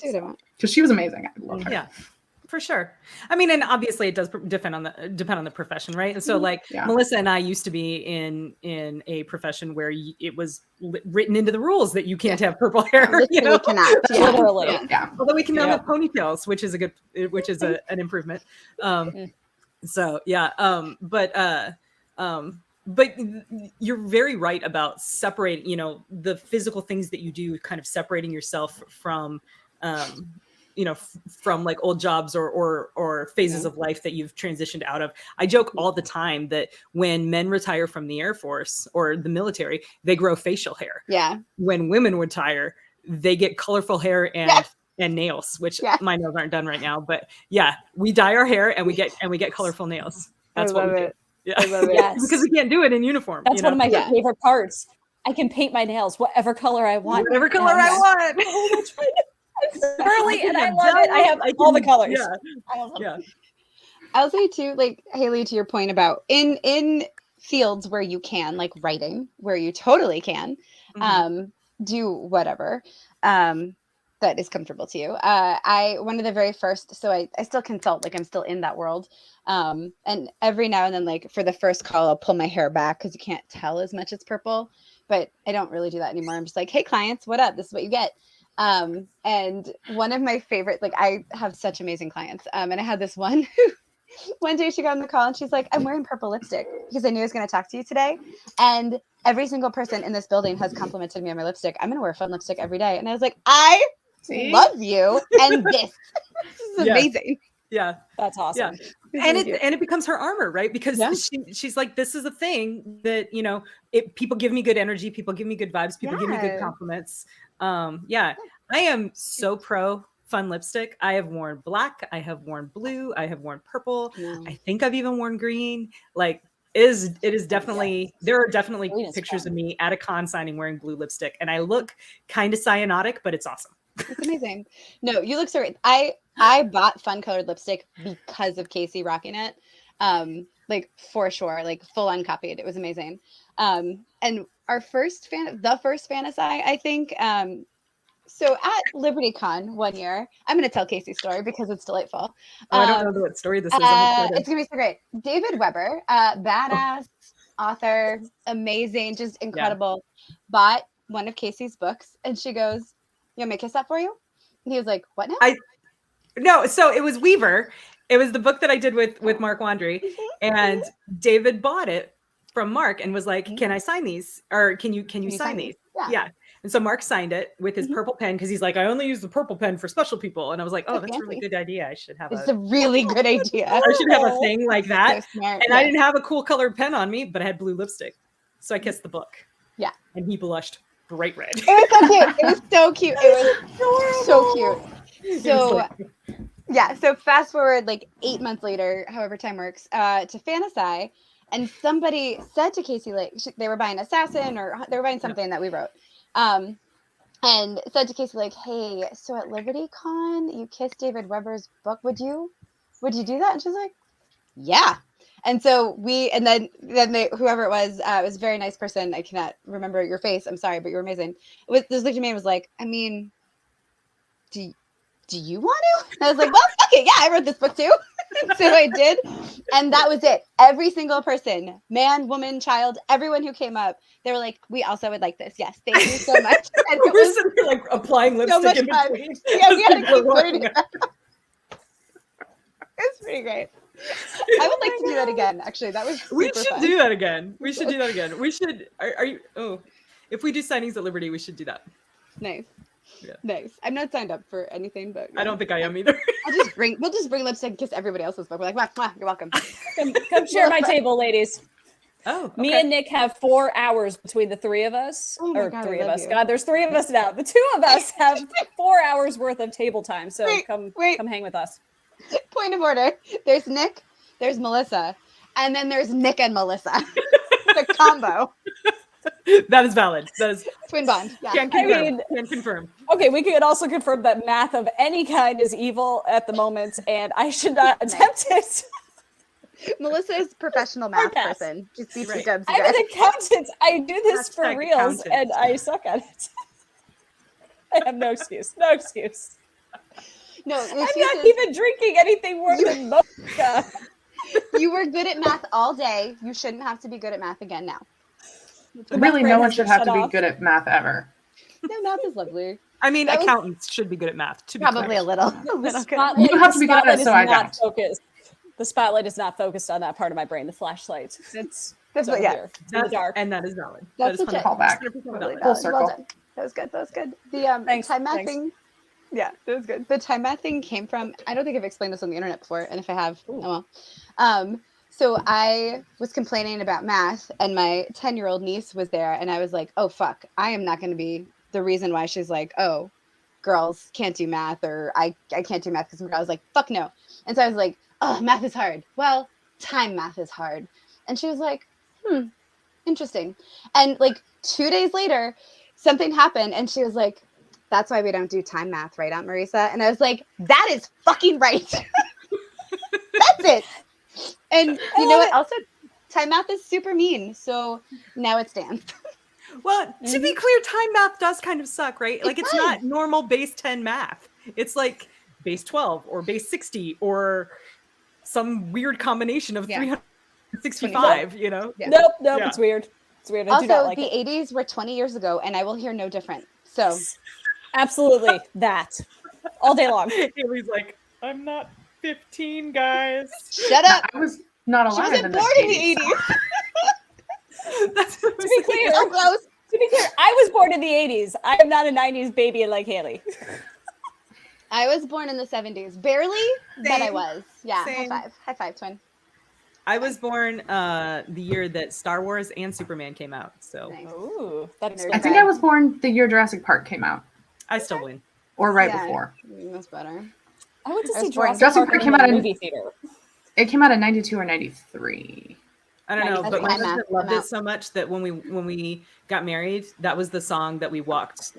Because she was amazing. I loved her. Yeah. For sure. I mean, and obviously it does depend on the profession, right? And so like Melissa and I used to be in a profession where it was written into the rules that you can't have purple hair. You know? Cannot. Literally. Yeah. Although we can now have ponytails, which is an improvement. So yeah. But you're very right about separating, the physical things that you do, kind of separating yourself from, from like old jobs or phases of life that you've transitioned out of. I joke all the time that when men retire from the Air Force or the military, they grow facial hair. Yeah. When women retire, they get colorful hair and nails, which my nails aren't done right now, but yeah, we dye our hair and we get colorful nails. That's what we do. Yeah. I love it. Yes. Because we can't do it in uniform. That's one of my favorite parts. I can paint my nails whatever color I want. Whatever color I want. It's early and I love it. I have all the colors. Yeah. I love them. Yeah. I'll say too, like Haley, to your point about in fields where you can, like writing, where you totally can, do whatever that is comfortable to you. One of the very first, so I still consult, like I'm still in that world. And every now and then, like for the first call, I'll pull my hair back because you can't tell as much it's purple, but I don't really do that anymore. I'm just like, hey clients, what up? This is what you get. And one of my favorite, like I have such amazing clients. And I had this one one day she got on the call and she's like, I'm wearing purple lipstick because I knew I was going to talk to you today. And every single person in this building has complimented me on my lipstick. I'm going to wear fun lipstick every day. And I was like, I love you. And this is amazing. Yeah. That's awesome. Yeah. And it becomes her armor, right? Because she's like, this is a thing that, you know, people give me good energy. People give me good vibes. People give me good compliments. I am so pro fun lipstick. I have worn black. I have worn blue. I have worn purple. I think I've even worn green. Like it is definitely, there are definitely pictures of me at a con signing wearing blue lipstick. And I look kind of cyanotic, but it's awesome. It's amazing. No, you look so great. I bought fun colored lipstick because of Kacey rocking it. Like for sure, like full uncopied. It was amazing. And the first Fantasy, I think. So at LibertyCon one year, I'm going to tell Kacey's story because it's delightful. I don't know what story this is. It's going to be so great. David Weber, badass author, amazing, just incredible, bought one of Kacey's books and she goes, you want me to kiss that for you? And he was like, what now? No, so it was Weaver. It was the book that I did with Mark Wandry. And David bought it from Mark and was like, can I sign these? Or can you sign these? Yeah. And so Mark signed it with his purple pen because he's like, I only use the purple pen for special people. And I was like, oh, that's a really good idea. I should have It's a really good idea. I should have a thing like that. So smart, and I didn't have a cool colored pen on me, but I had blue lipstick. So I kissed the book. Yeah. And he blushed bright red. It was so cute. It was so cute. It was so cute. So yeah, so fast forward like 8 months later, however time works, to Fantasy, and somebody said to Kacey, like they were buying Assassin or they were buying something that we wrote, and said to Kacey like, hey, so at LibertyCon you kissed David Weber's book. Would you do that? And she's like, yeah. And so then whoever it was a very nice person. I cannot remember your face. I'm sorry, but you're amazing. This looked at me and was like, I mean, do you want to? And I was like, well, fuck it. Yeah, I wrote this book too. So I did. And that was it. Every single person, man, woman, child, everyone who came up, they were like, we also would like this. Yes, thank you so much. And we were sitting there like applying lipstick in between. Yeah, we had to keep learning it. It's pretty great. I would like to do that again. Actually, that was we should fun. Do that again. We should do that again. We should. Are you? Oh, if we do signings at Liberty, we should do that. Nice. Yeah. Nice. I'm not signed up for anything, but I don't think I am either. We'll just bring lipstick and kiss everybody else's book. We're like, mwah, you're welcome. Come share my table, ladies. Oh, okay. Me and Nick have 4 hours between the 3 of us. Oh my God, three of us. you. God, there's 3 of us now. The 2 of us have 4 hours worth of table time. So come hang with us. Point of order. There's Nick, there's Melissa, and then there's Nick and Melissa. The combo. That is valid. That is twin bond. Yeah. Can confirm. Can confirm. Okay, we could also confirm that math of any kind is evil at the moment, and I should not attempt it. Melissa is professional math person. Just beat right. dubs. I'm an accountant. I do this for reals, accountant. and I suck at it. I have no excuse. No excuse. No, I'm not even drinking anything more than mocha. You were good at math all day. You shouldn't have to be good at math again now. Really, no one should have to be good at math ever. No, math is lovely. I mean, accountants should be good at math. To be probably clear. a little. You have to be good at it, so I don't. Focused. The spotlight is not focused on that part of my brain. The flashlight. It's what, yeah. here. It's in the dark. And that is valid. That's that is callback. Full circle. Well done. That was good. That was good. The time math thing. Yeah, that was good. The time math thing came from, I don't think I've explained this on the internet before, and if I have, oh well. So I was complaining about math, and my 10-year-old niece was there, and I was like, oh, fuck, I am not going to be the reason why she's like, oh, girls can't do math, or I can't do math because I'm a girl. I was like, fuck no. And so I was like, oh, math is hard. Well, time math is hard. And she was like, interesting. And like 2 days later, something happened, and she was like, that's why we don't do time math, right, Aunt Marisa? And I was like, that is fucking right. That's it. And you know what? Also, time math is super mean. So now it stands. Well, to be clear, time math does kind of suck, right? Like it's not normal base 10 math. It's like base 12 or base 60 or some weird combination of 365, you know? Yeah. Nope, it's weird. It's weird. I do not Also, like the it. 80s were 20 years ago, and I will hear no different. So absolutely that all day long. Haley's like, I'm not 15, guys. Shut up. I was not She alive wasn't in born the in the 80s. 80s. That's what To be clear, So close. to be clear, I was born in the 80s. I am not a 90s baby like Haley. I was born in the 70s. Barely, but I Same. was. Yeah, Same. high five. High five, twin. I was born the year that Star Wars and Superman came out, so Nice. Ooh, that I explains I think that. I was born the year Jurassic Park came out, I still win. or right Yeah. before. That's better. I went to I see was born- Jurassic Jurassic Park Park in came out the in- movie theater. It came out in 92 or 93. I don't know, That's but my my husband math. loved I'm it out. so much that when we got married, that was the song that we walked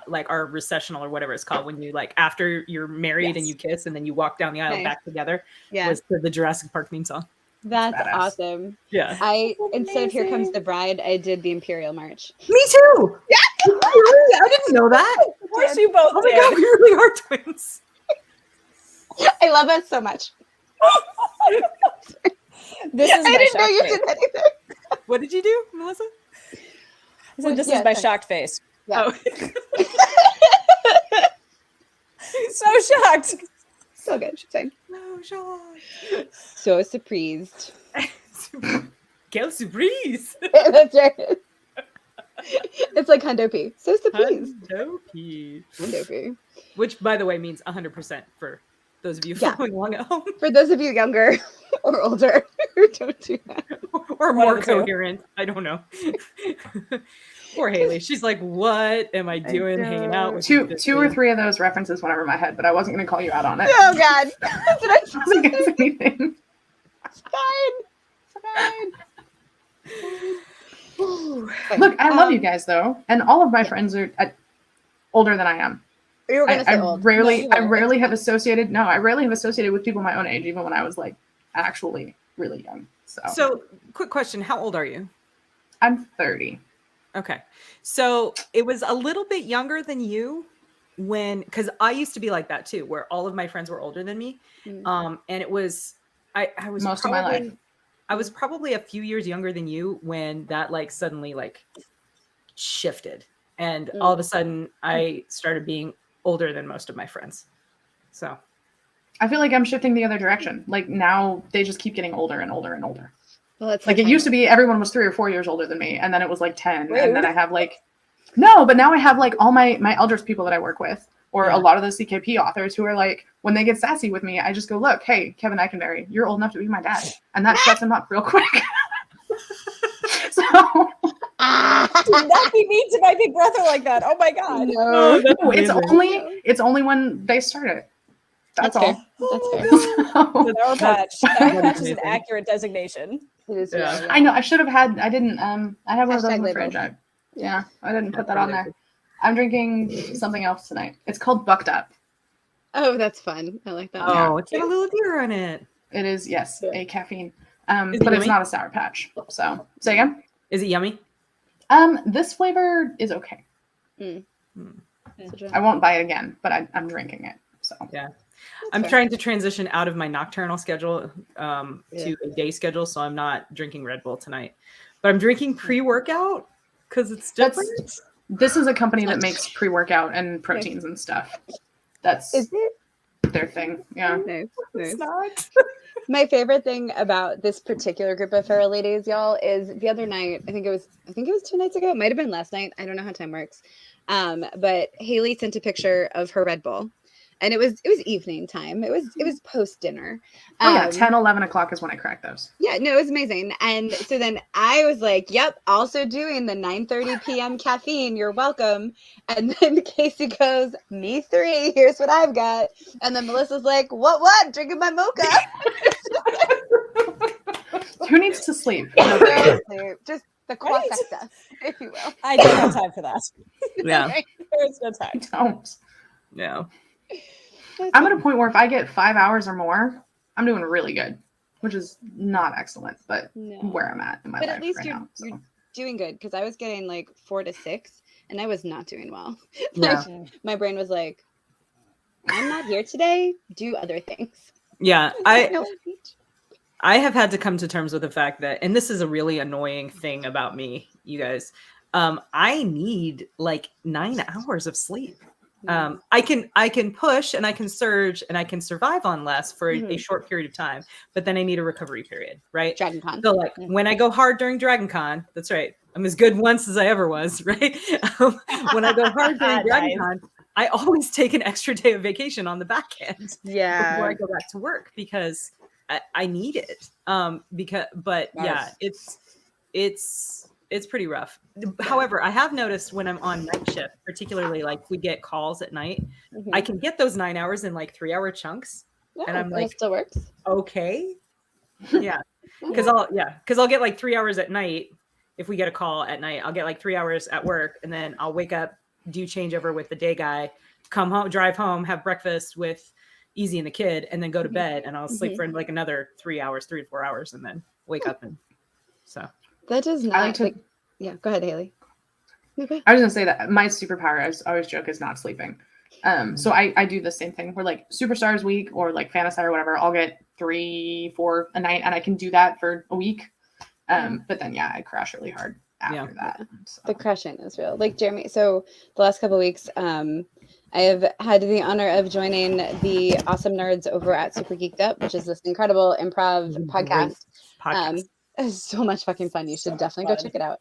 like our recessional or whatever it's called when you like after you're married and Yes. you kiss and then you walk down the aisle Nice. back together Yeah, was the Jurassic Park theme song. that's badass. awesome. Yeah. I That's instead of Here Comes amazing. the Bride, I did the Imperial March. Me too. Yeah. Really? I didn't know that. Of course you both Oh my did. god, we really are twins. I love us so much. This is I my didn't know shocked you face. did anything. What did you do, Melissa? I said, this Yeah, is my sorry. shocked face. Yeah. Oh. So shocked. So good. She's fine. No, Sean. So surprised. Quelle surprise. That's right. It's like Hundo P. So surprised. Dopey. Hundo P. Which, by the way, means 100% for those of you Yeah. following along at home. For those of you younger or older who don't do that. Or One more of the two. coherent. I don't know. Poor Haley. She's like, what am I doing hanging out with you this Two or week?" three of those references went over my head, but I wasn't going to call you out on it. Oh God. That's what I I wasn't going to say anything. It's fine. Fine. Look, I love you guys though, and all of my friends are older than I am. You were gonna say I old. rarely, No, I you weren't. rarely have associated. No, I rarely have associated with people my own age, even when I was like actually really young. So, quick question. How old are you? I'm 30. Okay. So it was a little bit younger than you because I used to be like that too, where all of my friends were older than me. Mm. And it was, I was Most of my probably- life. I was probably a few years younger than you when that like suddenly like shifted. And all of a sudden I started being older than most of my friends. So I feel like I'm shifting the other direction. Like now they just keep getting older and older and older. Well, it's Like it used to be everyone was 3 or 4 years older than me, and then it was like 10, and then Rude. I have like no, but now I have like all my Eldros people that I work with, or Yeah. a lot of the CKP authors who are like, when they get sassy with me, I just go, look, hey, Kevin Eikenberry, you're old enough to be my dad, and that shuts him up real quick. So Do not be mean to my big brother like that. Oh my god. No. no, it's only when they start it. That's Fair. all. That's fair. So, Sour Patch. Sour That Patch is is an amazing. accurate designation. It is Yeah. real, I know I should have had. I didn't. I had one of those Hashtag in the label. fridge. Yeah, I didn't put That's that on there. I'm drinking something else tonight. It's called Bucked Up. Oh, that's fun. I like that. one. oh, it's got a little deer on it. It is, yes, a caffeine. Is it But it's yummy? not a Sour Patch. So say again. Is it yummy? This flavor is okay. Such a- I won't buy it again, but I'm drinking it. So Yeah. I'm fair. trying to transition out of my nocturnal schedule Yeah. to a day schedule, so I'm not drinking Red Bull tonight. But I'm drinking pre-workout because it's different. This is a company that makes pre-workout and proteins and stuff. That's Is it? their thing. Yeah. Nice. It's Nice. not. My favorite thing about this particular group of feral ladies, y'all, is the other night. I think it was 2 nights ago. It might have been last night. I don't know how time works. But Haley sent a picture of her Red Bull, and it was evening time. It was post dinner. Oh yeah, 10, 11 o'clock is when I crack those. Yeah, no, it was amazing. And so then I was like, yep, also doing the 9:30 p.m. caffeine. You're welcome. And then Kacey goes, me 3. Here's what I've got. And then Melissa's like, what? Drinking my mocha. Who needs to sleep? Just the quaffecta, if you will. I don't have time for that. Yeah. Right? There's no time. Don't. Yeah. I'm at a point where if I get 5 hours or more, I'm doing really good, which is not excellent, but No. where I'm at in my But life at least right now. So. you're doing good, because I was getting like 4 to 6, and I was not doing well. Yeah. Like, my brain was like, I'm not here today. Do other things. Yeah. No, I have had to come to terms with the fact that, and this is a really annoying thing about me, you guys. I need like 9 hours of sleep. I can push and I can surge and I can survive on less for a short period of time, but then I need a recovery period, right? Dragon Con. So like when I go hard during Dragon Con, that's right. I'm as good once as I ever was, right? When I go hard during Dragon Con, I always take an extra day of vacation on the back end before I go back to work because I need it. It's pretty rough. However, I have noticed when I'm on night shift, particularly like we get calls at night, I can get those 9 hours in like 3-hour chunks. And I'm like, it still works. Okay. Yeah. Cause I'll get like 3 hours at night. If we get a call at night, I'll get like 3 hours at work and then I'll wake up, do changeover with the day guy, come home, drive home, have breakfast with Easy and the kid, and then go to bed and I'll sleep for like another 3 to 4 hours and then wake up. And so that does not go ahead, Haley. Okay. I was gonna say that my superpower, I always joke, is not sleeping. So I do the same thing. We're like Superstars week or like Fantasy or whatever. I'll get 3-4 a night and I can do that for a week. But then I crash really hard after that. So. The crashing is real. Like Jeremy, so the last couple of weeks, I have had the honor of joining the awesome nerds over at Super Geeked Up, which is this incredible improv podcast. It's so much fucking fun. You should definitely go check it out.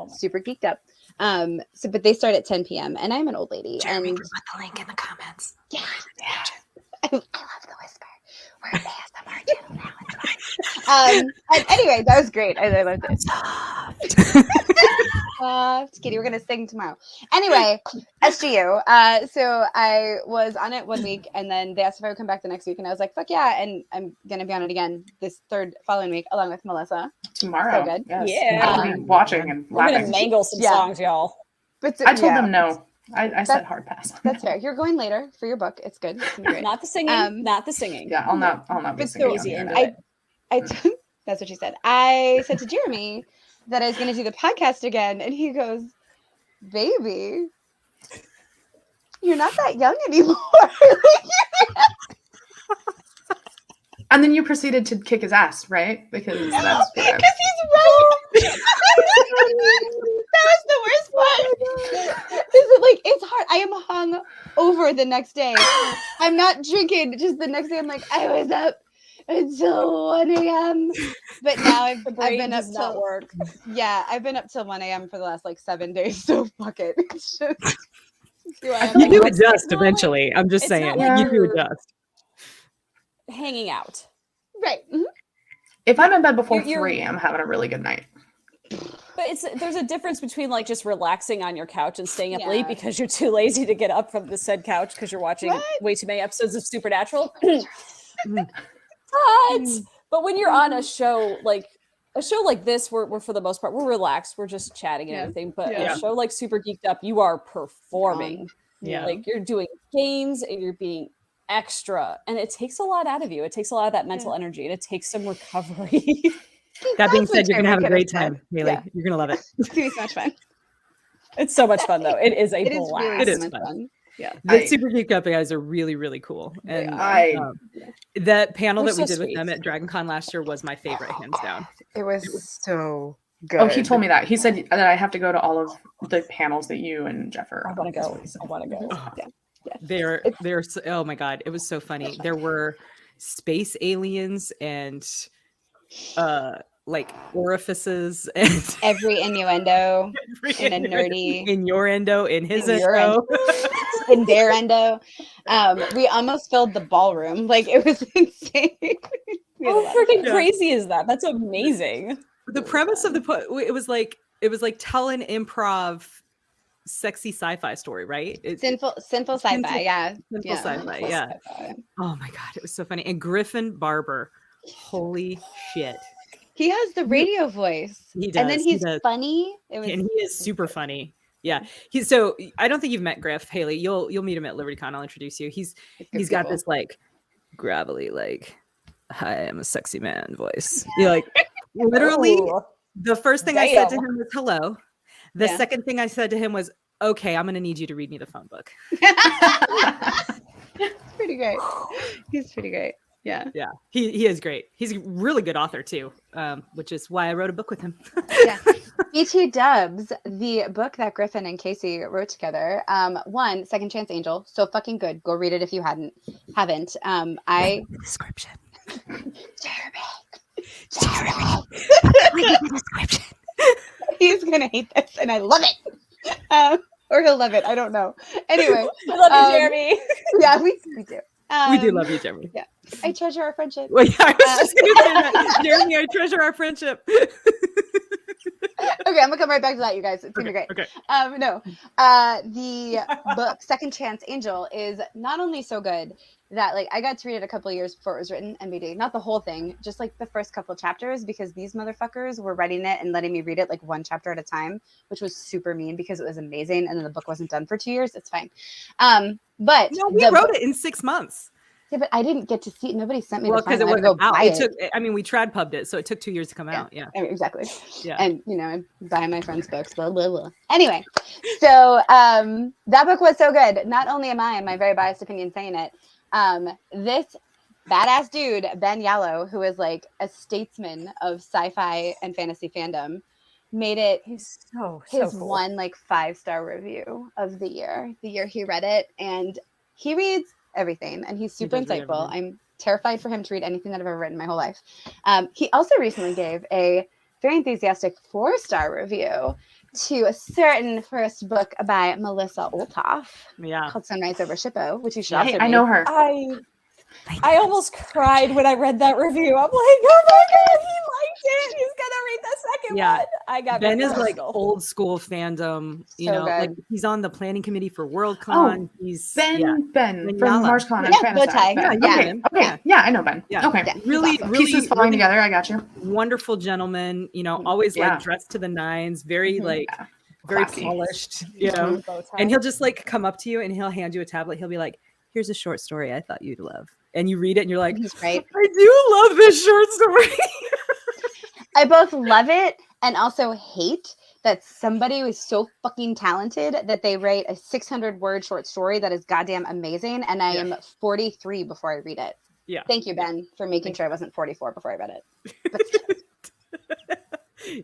Super Geeked Up. But they start at 10 p.m. and I'm an old lady. Jeremy, and put the link in the comments. Yeah. I love the whisper. We're an ASMR channel now. And anyway, that was great. I loved it. Kitty, we're gonna sing tomorrow. Anyway, SGU. So I was on it 1 week, and then they asked if I would come back the next week, and I was like, "Fuck yeah!" And I'm gonna be on it again this following week, along with Melissa. Tomorrow. So good. Yes. Yeah. I'll be watching and We're laughing. gonna mangle some songs, y'all. But I told them no. I said hard pass. That's fair. You're going later for your book. It's good. It's great. Not the singing. Not the singing. Yeah, I'll not be singing. easy on into here. it. That's what she said. I said to Jeremy that I was going to do the podcast again, and he goes, "Baby, you're not that young anymore." And then you proceeded to kick his ass, right? Because that's he's right. That was the worst part. It's hard. I am hung over the next day. I'm not drinking. Just the next day, I'm like, I was up until 1 a.m. But now I've been up till work. Yeah, I've been up till 1 a.m. for the last 7 days. So fuck it. It's just, you do adjust eventually. I'm just saying, you do adjust. Hanging out. Right. Mm-hmm. If I'm in bed before 3, I'm having a really good night. But there's a difference between just relaxing on your couch and staying up late because you're too lazy to get up from the said couch because you're watching way too many episodes of Supernatural. But when you're on a show like this, we're for the most part we're relaxed, we're just chatting and everything. But a show like Super Geeked Up, you are performing. Like you're doing games and you're being extra, and it takes a lot out of you. It takes a lot of that mental energy, and it takes some recovery. That being said, you're gonna have a great time, Haley. Yeah. You're gonna love it. It's gonna be so much fun. It's so much fun, though. It is a blast. Really it is fun. Yeah, the Super Geek Up guys are really, really cool. And that panel that we did with them at DragonCon last year was my favorite, hands down. It was so good. Oh, he told me that. He said that I have to go to all of the panels that you and Jeff are. I want to go. I want to go. Yeah. They're oh my god, it was so funny. There were space aliens and like orifices and every innuendo in a nerdy innuendo in his endo in their endo. We almost filled the ballroom. Like it was insane. How freaking crazy is that? That's amazing. The premise of it was like tell an improv sexy sci-fi story, right? Sinful sci-fi, sci-fi, yeah. Oh my god, it was so funny. And Griffin Barber, holy shit. He has the radio voice. He does. And then he's funny. And he is super funny. Yeah. I don't think you've met Griff, Haley. You'll meet him at LibertyCon. I'll introduce you. He's got this like gravelly, like, hi, I'm a sexy man voice. You're like, literally, the first thing I said to him was hello. The second thing I said to him was, okay, I'm going to need you to read me the phone book. It's pretty great. He's pretty great. Yeah. Yeah. He is great. He's a really good author too, which is why I wrote a book with him. Yeah. BT Dubs, the book that Griffin and Kacey wrote together. One, Second Chance Angel, so fucking good. Go read it if you haven't. I Description. Jeremy. The description. He's gonna hate this, and I love it. Or he'll love it. I don't know. Anyway, I love you, Jeremy. yeah, we do. We do love you, Jeremy. Yeah, I treasure our friendship. Well, yeah, I was just gonna say that, Jeremy. I treasure our friendship. Okay, I'm gonna come right back to that, you guys. It's gonna be great. Okay. The book Second Chance Angel is not only so good that like I got to read it a couple of years before it was written, NBD, not the whole thing, just like the first couple chapters, because these motherfuckers were writing it and letting me read it like one chapter at a time, which was super mean because it was amazing, and then the book wasn't done for 2 years. It's fine. But No, we wrote it in 6 months. yeah, but I didn't get to see it. Nobody sent me Well, the because it final. I had to wasn't go out. buy It took. I mean, we trad pubbed it, so it took 2 years to come out. Yeah. I mean, exactly. Yeah. And I buy my friends' books, blah blah blah. Anyway, so that book was so good. Not only am I, in my very biased opinion, saying it, this badass dude, Ben Yallow, who is like a statesman of sci-fi and fantasy fandom, made it He's so his cool. one like 5-star review of the year he read it, and he reads everything, and he's super does read insightful. everything. I'm terrified for him to read anything that I've ever written in my whole life. He also recently gave a very enthusiastic 4-star review to a certain first book by Marisa Olthoff Yeah. called Sunrise Over Shippo, which you should Hey, also I read. know her. I almost cried when I read that review. I'm like, oh my god, he liked it. He's gonna read the second Yeah. one. I got Ben very is like emotional. old school fandom. You So know, like good. he's on the planning committee for Worldcon. He's Ben Ben from Yala. MarsCon and Yeah, bow tie. Fantasy. Ben. Yeah, Okay, yeah. okay, yeah, I know Ben. Yeah. Okay, Yeah. really, awesome. really, pieces falling really together. I got you. wonderful gentleman. You know, always Yeah. like dressed to the nines, very Mhm. like Yeah. very Classy. polished. You know, Bow tie. and he'll just like come up to you and he'll hand you a tablet. He'll be like, "Here's a short story I thought you'd love," and you read it and you're like, He's great. "I do love this short story." I both love it and also hate that somebody was so fucking talented that they write a 600-word short story that is goddamn amazing, and I Yeah. am 43 before I read it. Yeah. Thank you, Ben, for making Thank sure I wasn't 44 before I read it. But still.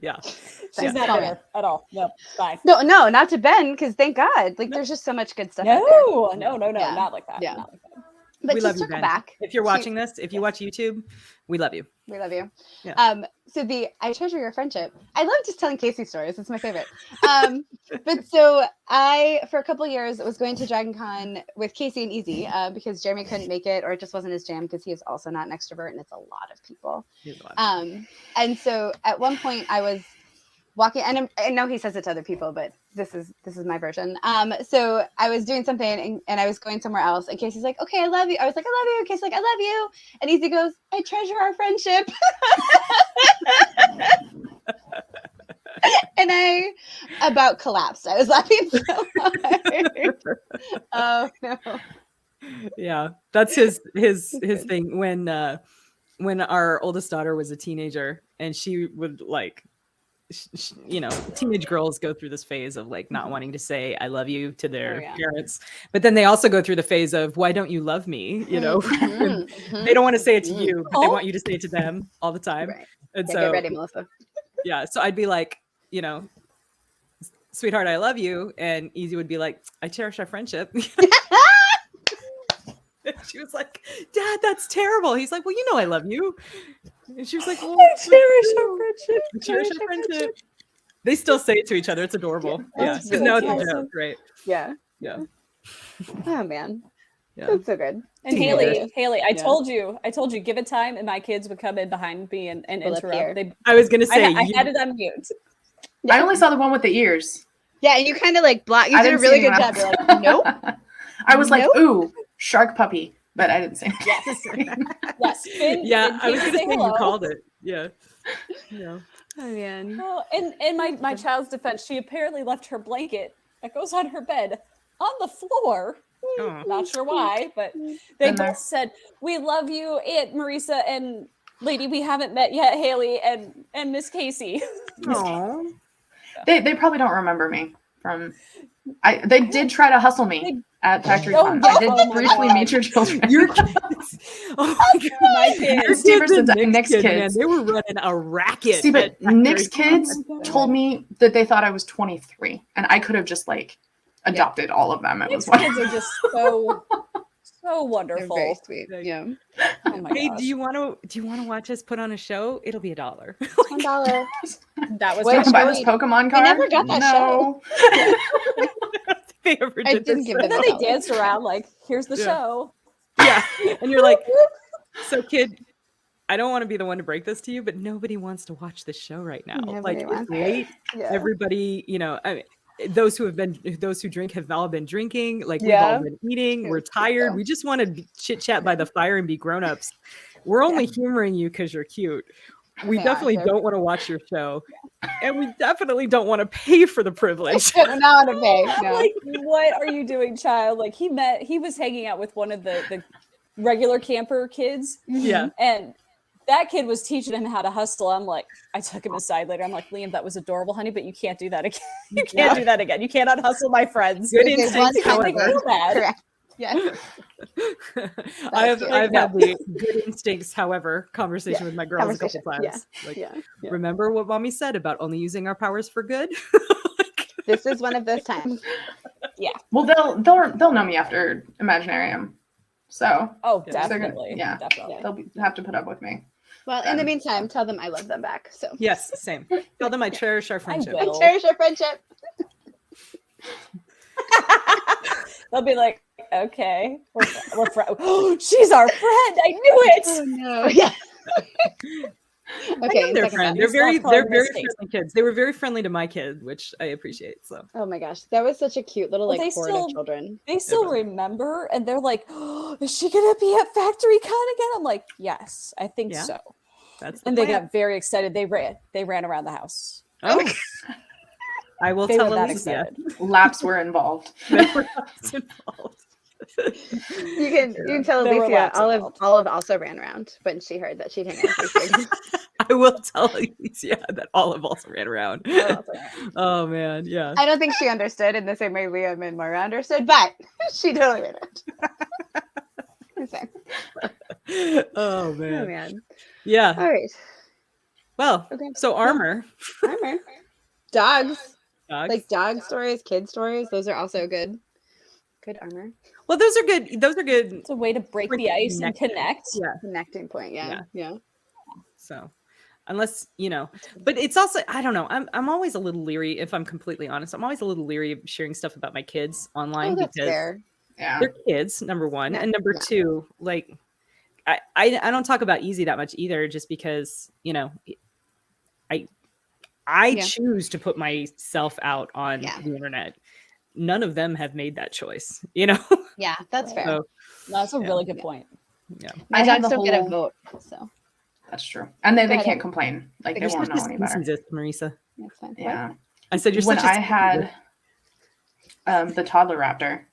Yeah. She's not Small there at all. No, bye. No, not to Ben, because thank God. Like, there's just so much good stuff out there. No, Yeah. not like that. Yeah. Not like that. But We to love you, circle Ben. back, If you're to- watching this, if you watch YouTube, we love you. we love you. Yeah. So I treasure your friendship. I love just telling Kacey stories. It's my favorite. But so I, for a couple of years, was going to Dragon Con with Kacey and Easy because Jeremy couldn't make it, or it just wasn't his jam because he is also not an extrovert and it's a lot of people. Here's a lot. And so at one point I was walking, and I know he says it to other people, but this is my version. So I was doing something and I was going somewhere else, and Casey's like, "Okay, I love you." I was like, "I love you." Casey's like, "I love you." And Easy goes, "I treasure our friendship." And I about collapsed. I was laughing so hard. Oh no. Yeah, that's his thing. When our oldest daughter was a teenager, and she would like, you know, teenage girls go through this phase of like not wanting to say "I love you" to their Oh, yeah. parents, but then they also go through the phase of "Why don't you love me?" You know, they don't want to say it to you, but they want you to say it to them all the time. Right. And Yeah, so, get ready, Melissa. yeah, so I'd be like, you know, "Sweetheart, I love you," and Easy would be like, "I cherish our friendship." She was like, "Dad, that's terrible." He's like, "Well, you know I love you." And she was like, "Well, I cherish our friendship. I cherish our friendship." They still say it to each other. It's adorable. Yeah, that's because really now it's a awesome. joke, right? Yeah. Yeah, Oh man. yeah. That's so good. And Teenagers. Haley, I Yeah. told you, give it time, and my kids would come in behind me and Pull up here. interrupt. They, I was gonna say, I had it on mute. I only saw the one with the ears. Yeah, and you kind of like block. You I did a didn't see really good anyone job. You're else. like, nope. I was like, Nope. ooh, shark puppy, but I didn't say Yes. Yes. Finn, yeah, Finn I was came gonna to say you hello. called it. Yeah, yeah. Oh man. Well, in my child's defense, she apparently left her blanket that goes on her bed on the floor. Oh. Not sure why, but they Been there. both said, "We love you, Aunt Marisa and lady we haven't met yet, Haley and Miss Kacey." Aw. They probably don't remember me from. They did try to hustle me at Factory Oh, Con. yeah. I did Oh my briefly God. meet your children. Your kids. Oh my God. My Your kids. kids and Nick's kids, man, kids. they were running a racket. See, but at Factory Nick's Con. kids Oh my God. told me that they thought I was 23, and I could have just like adopted all of them. It Nick's was kids are just so They're very wonderful. sweet. Like- Yeah. Oh my Hey, gosh. do you want to watch us put on a show? It'll be $1. $1. That was Wait, Want to buy show this we- Pokemon card? never got that no. They ever I did didn't this. give And them then $1. they danced around like, here's the Yeah. show. Yeah, and you're like, so kid, I don't want to be the one to break this to you, but nobody wants to watch this show right now. Nobody Like, wants it's late. Yeah. Everybody, I mean, those who drink have all been drinking. Like, we've all Yeah. been eating. True, We're true, tired. though. We just want to chit chat by the fire and be grown-ups. We're only humoring you because you're cute. We They are. definitely They're- don't want to watch your show, and we definitely don't want to pay for the privilege. We're not on a pay. No. Like, what are you doing, child? Like, he was hanging out with one of the regular camper kids, Yeah. and that kid was teaching him how to hustle. I'm like, I took him aside later. I'm like, Liam, that was adorable, honey, but you can't do that again. You can't do that again. You cannot hustle my friends. Good Okay, instincts, one time They however. feel bad. Correct. Yes. I've cute. had No. the good instincts, however, conversation with my girls a couple Conversation. times. Yeah. Like, Yeah. remember what mommy said about only using our powers for good? This is one of those times. Well, they'll know me after Imaginarium, so Oh, Yeah. definitely. Yeah. Definitely. they'll have to put up with me. Well, in the meantime, tell them I love them back. So Yes, same. Tell them I cherish our friendship. will. I cherish our friendship. They'll be like, okay, we're oh, she's our friend. I knew it. Oh no. Yeah. I Okay. am their second friend. thought. They're Stop very calling friendly mistakes. kids. They were very friendly to my kid, which I appreciate. So Oh my gosh, that was such a cute little Well, like they horde still- of children. They still remember, and they're like, oh, is she gonna be at Factory Con again? I'm like, yes, I think Yeah. so. that's the And they plan. got very excited. They ran around the house. Oh. I will They tell were that Alicia. excited. Laps were involved. There were lots involved. You can tell There were Alicia lots involved. Olive also ran around when she heard that she'd hang out with these kids. I will tell Alicia that Olive also ran around. Olive also ran around. Oh man, yeah. I don't think she understood in the same way Liam and Moira understood, but she totally ran around. I'm saying. Oh Oh man. man. Yeah. All right. Well, Okay. so armor. Armor. Dogs. Dogs. Like dog stories, kid stories. Those are also good. Good armor. Well, those are good. Those are good. It's a way to break the Freaking ice and connected. connect. Yeah. Connecting point. Yeah. Yeah. So, unless but it's also I don't know. I'm always a little leery. If I'm completely honest, I'm always a little leery of sharing stuff about my kids online Oh, that's because fair. Yeah. they're kids. Number one, Yeah, and number yeah. two, like I don't talk about Easy that much either, just because I Yeah. choose to put myself out on Yeah. the internet. None of them have made that choice, Yeah, that's fair. So, That's a Yeah. really good point. yeah. My I have dogs the don't get a whole- vote, so That's true. And they ahead. can't complain. Like they You're won't such know a any better. speciesist, Marisa. that's fine. Yeah. I said you're When such a I had speciesist. the toddler raptor,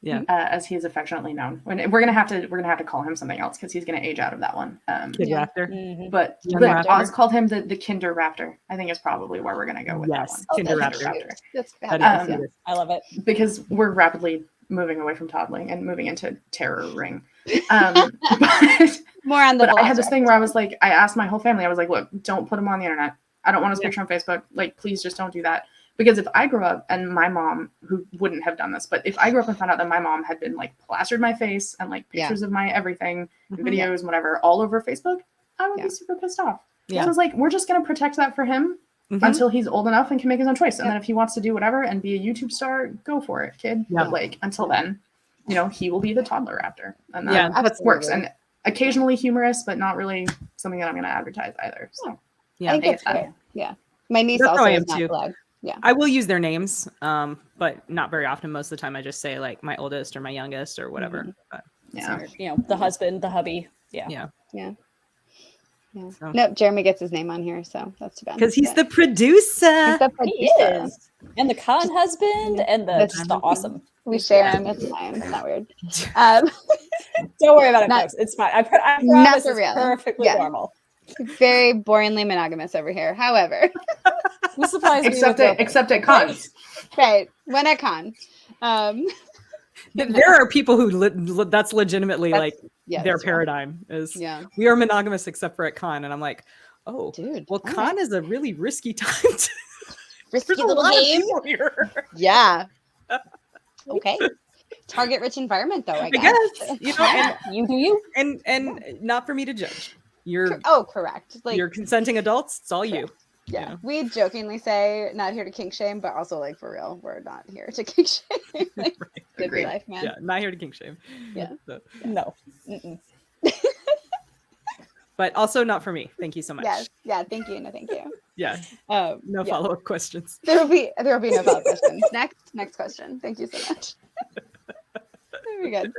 Yeah. as he is affectionately known. We're gonna have to call him something else because he's gonna age out of that one. Kid Yeah. Raptor. Mhm. But Young Raptor. Oz called him the Kinder Raptor. I think is probably where we're gonna go with Yes, that one. Oh, Kinder that's Raptor. cute. That's That is fabulous. the Um, cutest. I love it. Because we're rapidly moving away from toddling and moving into terror ring. But More on the. but I had this Velociraptor. thing where I was like, I asked my whole family, I was like, look, don't put him on the internet. I don't want his Yeah. picture on Facebook. Like, please just don't do that. Because if I grew up and my mom, who wouldn't have done this, but if I grew up and found out that my mom had been like plastered my face and like Yeah. pictures of my everything, and Mhm. videos, and whatever, all over Facebook, I would Yeah. be super pissed off. Yeah. So I was like, we're just gonna protect that for him Mhm. until he's old enough and can make his own choice. And Yeah. then if he wants to do whatever and be a YouTube star, go for it, kid. Yeah. But like until then, he will be the toddler raptor. And that Yeah, that's works. Absolutely. And occasionally humorous, but not really something that I'm gonna advertise either. So Yeah. I think I that's get that. fair. Yeah. My niece That's how also I is am not too. allowed. I will use their names, but not very often. Most of the time, I just say like my oldest or my youngest or whatever. Mhm. But, yeah. The husband, the hubby. Yeah. yeah, Yeah. So- Nope. Jeremy gets his name on here, so that's too bad. because he's But the producer. he's the He producer. is. And the con husband and the That's just the awesome. We share him. It's fine. It's not weird. Um, Don't worry about it, Not- folks. It's fine. I promise Not for it's real. perfectly Yeah. normal. very boringly monogamous over here. However, Who supplies me Except with at cons. right when at con, um, There are people who that's legitimately like yeah, their that's real. paradigm is Yeah. we are monogamous except for at con, and I'm like, oh, Dude. well, all con right. is a really risky time. Risky There's a little lot game. of people here. Yeah. Okay. Target rich environment though, I I guess. guess, you know, and You do you. and not for me to judge. You're Correct. Like you're consenting adults. It's all you. yeah. You know? We jokingly say not here to kink shame, but also like for real, we're not here to kink shame. Like, Right. live Agreed. your life, man. Yeah, not here to kink shame. Yeah. So, No. Mm-mm. but also not for me. Thank you so much. Yes. Yeah. Thank you. No, thank you. Yeah. No No follow-up questions. There will be no follow-up questions. Next question. Thank you so much. Very good.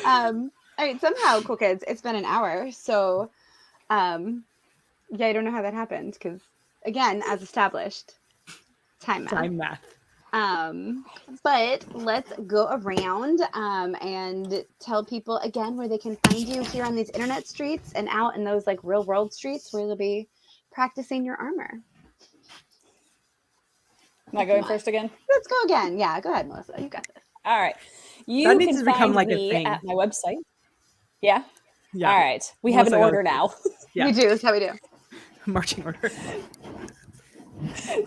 All right. Somehow, cool kids, it's been an hour. So yeah, I don't know how that happened because again, as established, time math. Time math. But let's go around and tell people again where they can find you here on these internet streets and out in those like real world streets where you'll be practicing your armor. Am I going first again? Let's go again. Yeah, go ahead, Melissa. You got this. All right. You That needs can to become find like a me thing. at my website. Yeah. Yeah. All right. We have an Melissa order goes now. Yeah. We do. That's how we do. Marching order.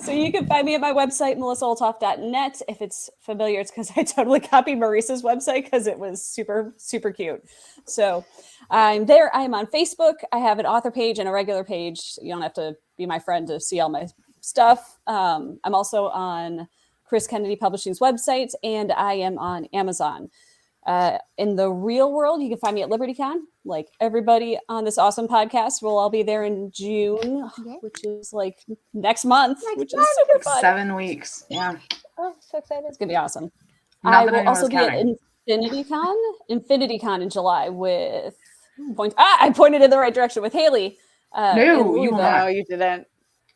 So you can find me at my website, melissaolthoff.net. If it's familiar, it's because I totally copied Marisa's website because it was super, super cute. So I'm there. I'm on Facebook. I have an author page and a regular page. You don't have to be my friend to see all my stuff. I'm also on Chris Kennedy Publishing's website, and I am on Amazon. In the real world, you can find me at LibertyCon. Like everybody on this awesome podcast, we'll all be there in June, which is like next month, which is super fun. 7 weeks. Yeah. Oh, so excited. It's going to be awesome. Not I that will anyone also was be at counting. InfinityCon in July with I pointed in the right direction with Haley. No, in you will Louisville. not. No, you didn't.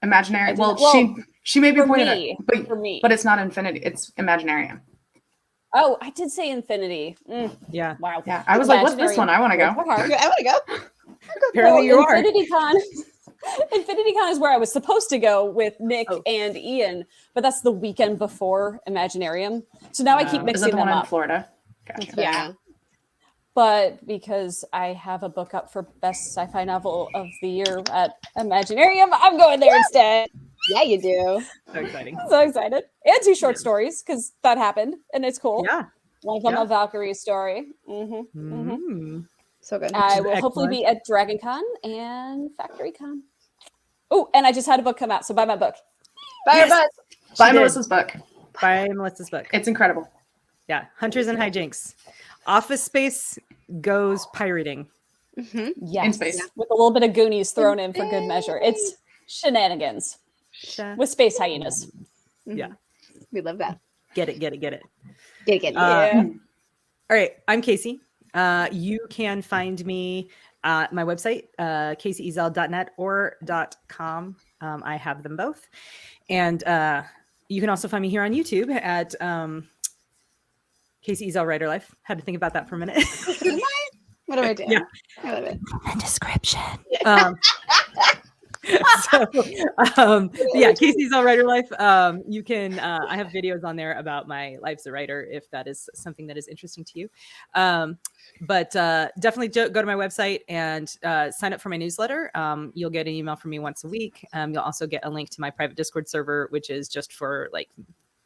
Imaginary. I did Well, not- she may be for pointed me, at, for me. but it's not infinity. It's Imaginarium. Oh, I did say Infinity. Yeah. Wow. Yeah, I was like, what's this one? I want to go. Hard. I want to go. Apparently you are. InfinityCon is where I was supposed to go with Nick Oh. and Ian, but that's the weekend before Imaginarium. So now I keep Is that mixing the them one in up. Florida? Gotcha. Yeah. But because I have a book up for best sci-fi novel of the year at Imaginarium, I'm going there instead. Yeah, you do. So exciting. So excited. And 2 short stories because that happened and it's cool. Yeah. One of them Yeah. a Valkyrie story. Mm-hmm. Mm. So good. I will Excellent. hopefully be at DragonCon and FactoryCon. Oh, and I just had a book come out, so buy my book. Buy your butt. Buy She did. Melissa's book. By Melissa's book. It's incredible. Yeah. Hunters and Hijinks. Office Space goes pirating. Mm-hmm. Yes, In space. with a little bit of Goonies thrown in for good measure. It's shenanigans with space hyenas. Yeah. We love that. Get it. Get it. Yeah. Yeah. All right. I'm Kacey. You can find me at my website, kaceyezell.net or .com. I have them both. And you can also find me here on YouTube at Kacey Ezell Writer Life. Had to think about that for a minute. What am I doing? Yeah. I love it. The description. Yeah, Kacey Ezell Writer Life. You can I have videos on there about my life as a writer if that is something that is interesting to you. But definitely go to my website and sign up for my newsletter. You'll get an email from me once a week. You'll also get a link to my private Discord server, which is just for like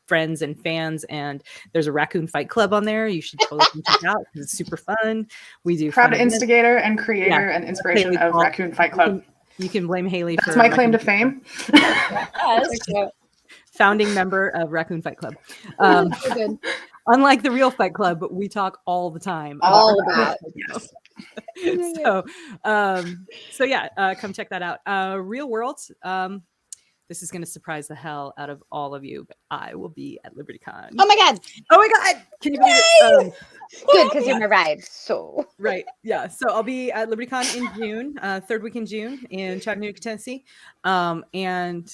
friends and fans, and there's a Raccoon Fight Club on there. You should totally come check out because it's super fun. We do Proud fun events. instigator and creator and inspiration Haley of Paul. Raccoon Fight Club. You can blame Haley. That's for my claim to Raccoon fame. Yes. Founding member of Raccoon Fight Club. So good. Unlike the real Fight Club, we talk all the time. All about. Yes. So yeah, come check that out. Real World. This is going to surprise the hell out of all of you, but I will be at LibertyCon. Oh my God. Oh my God! Can you believe it? Good, because you're my ride. So. Right. Yeah. So I'll be at LibertyCon in June, 3rd week in June in Chattanooga, Tennessee, and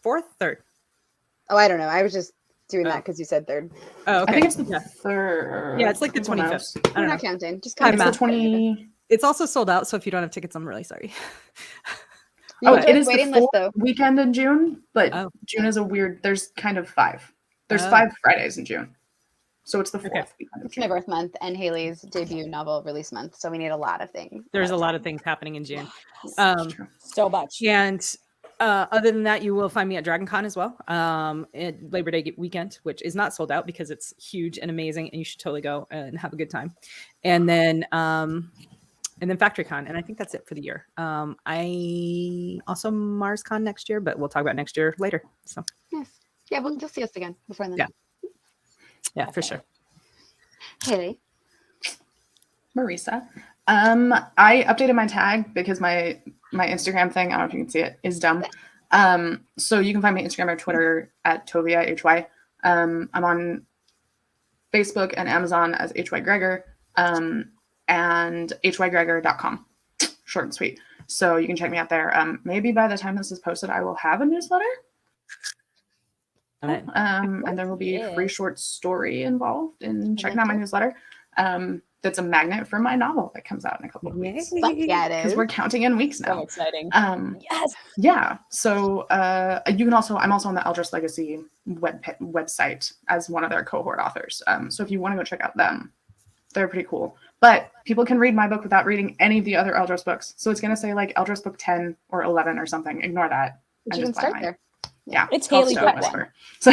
3rd. Oh, I don't know. I was just doing Oh. that because you said third. Oh, okay. I think it's the yeah. third. Yeah, it's like the Who knows? 25th. I We're don't know. not counting. Just Kind count of It's the 20. It's also sold out, so if you don't have tickets, I'm really sorry. Oh, Enjoy it the is the waiting list, fourth though. weekend in June, but Oh. June is a weird. There's kind of 5. There's Oh. 5 Fridays in June. So it's the 4th Okay. weekend of It's my June. birth month and Haley's debut novel release month. So we need a lot of things. There's a lot of things happening in June. That's true. So much. And other than that, you will find me at DragonCon as well, at Labor Day weekend, which is not sold out because it's huge and amazing, and you should totally go and have a good time. And then FactoryCon, and I think that's it for the year. I also MarsCon next year, but we'll talk about next year later. So Yes. Yeah, well, you'll see us again before then. Yeah. Yeah, for sure. Haley. Marisa. I updated my tag because my Instagram thing, I don't know if you can see it, is dumb. So you can find my Instagram or Twitter at Tovia HY. I'm on Facebook and Amazon as HY Gregor, and hygregor.com. Short and sweet. So you can check me out there. Maybe by the time this is posted, I will have a newsletter. And there will be a free short story involved in checking out my newsletter. That's a magnet for my novel that comes out in a couple of weeks. Fuck yeah, it Because is. we're counting in weeks now. So exciting. Yes. Yeah. So you can also, I'm also on the Eldros Legacy website as one of their cohort authors. So if you want to go check out them, they're pretty cool. But people can read my book without reading any of the other Eldros books. So it's going to say like Eldros book 10 or 11 or something. Ignore that. But you can start there. Yeah. It's called Haley Stone book Whisper. So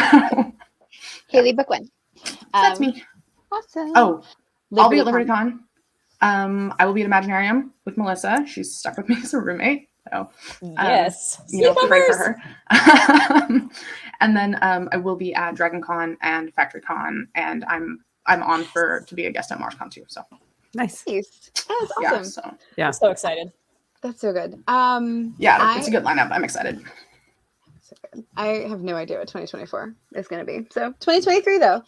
Haley book 1. that's me. Awesome. Oh, I'll be at LibertyCon. LibertyCon. I will be at Imaginarium with Melissa. She's stuck with me as a roommate. So Yes. pray for her. And then I will be at DragonCon and FactoryCon, and I'm on to be a guest at MarsCon too. So Nice. Nice. Oh, that's yeah, awesome. I'm so excited. That's so good. It's a good lineup. I'm excited. So good. I have no idea what 2024 is going to be. So 2023 though,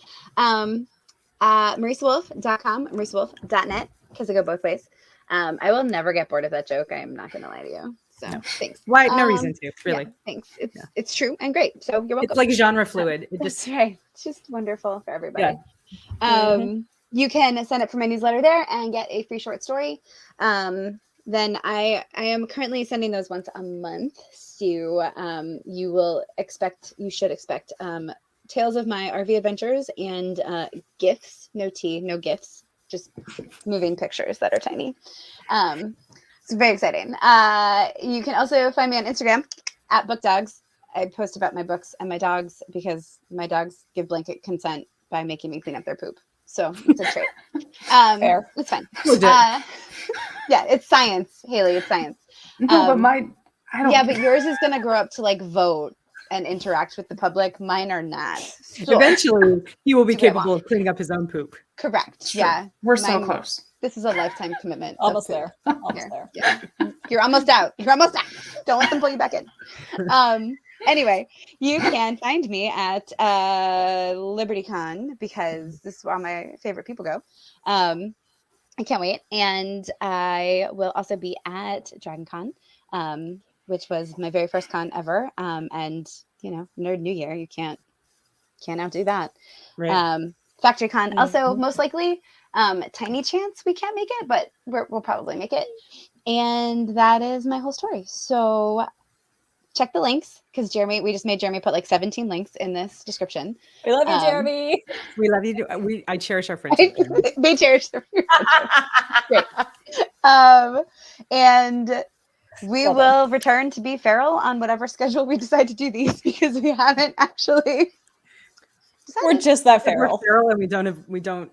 MarisaWolf.com, MarisaWolf.net, because I go both ways. I will never get bored of that joke. I'm not going to lie to you. So thanks. Why? No reason to, really. Yeah, thanks. It's true and great. So you're welcome. It's like genre fluid. It That's just right. It's just wonderful for everybody. Yeah. You can sign up for my newsletter there and get a free short story. Then I am currently sending those once a month. So you should expect tales of my RV adventures and GIFs, no tea, no GIFs, just moving pictures that are tiny. It's very exciting. You can also find me on Instagram at BookDogs. I post about my books and my dogs because my dogs give blanket consent by making me clean up their poop. So it's a trait. Fair. It's fun. Yeah, it's science, Haley. It's science. No, but I don't. Yeah, but yours is gonna grow up to like vote and interact with the public. Mine are not. So, eventually he will be That's what I capable of cleaning up his own poop. correct. True. Yeah, We're so Mine- close. This is a lifetime commitment. of Almost poop. there. Almost there. Yeah, you're almost out. You're almost out. Don't let them pull you back in. Anyway, you can find me at LibertyCon because this is where all my favorite people go. I can't wait. And I will also be at DragonCon, which was my very first con ever. And Nerd New Year, you can't outdo that. Right. FactoryCon also most likely. Tiny chance we can't make it, but we'll probably make it. And that is my whole story. So check the links because we just made Jeremy put like 17 links in this description. We love you, Jeremy. We love you. I cherish our friendship. They cherish their Great. And we will return to be feral on whatever schedule we decide to do these because we haven't actually decided. We're just that We're feral. feral and we don't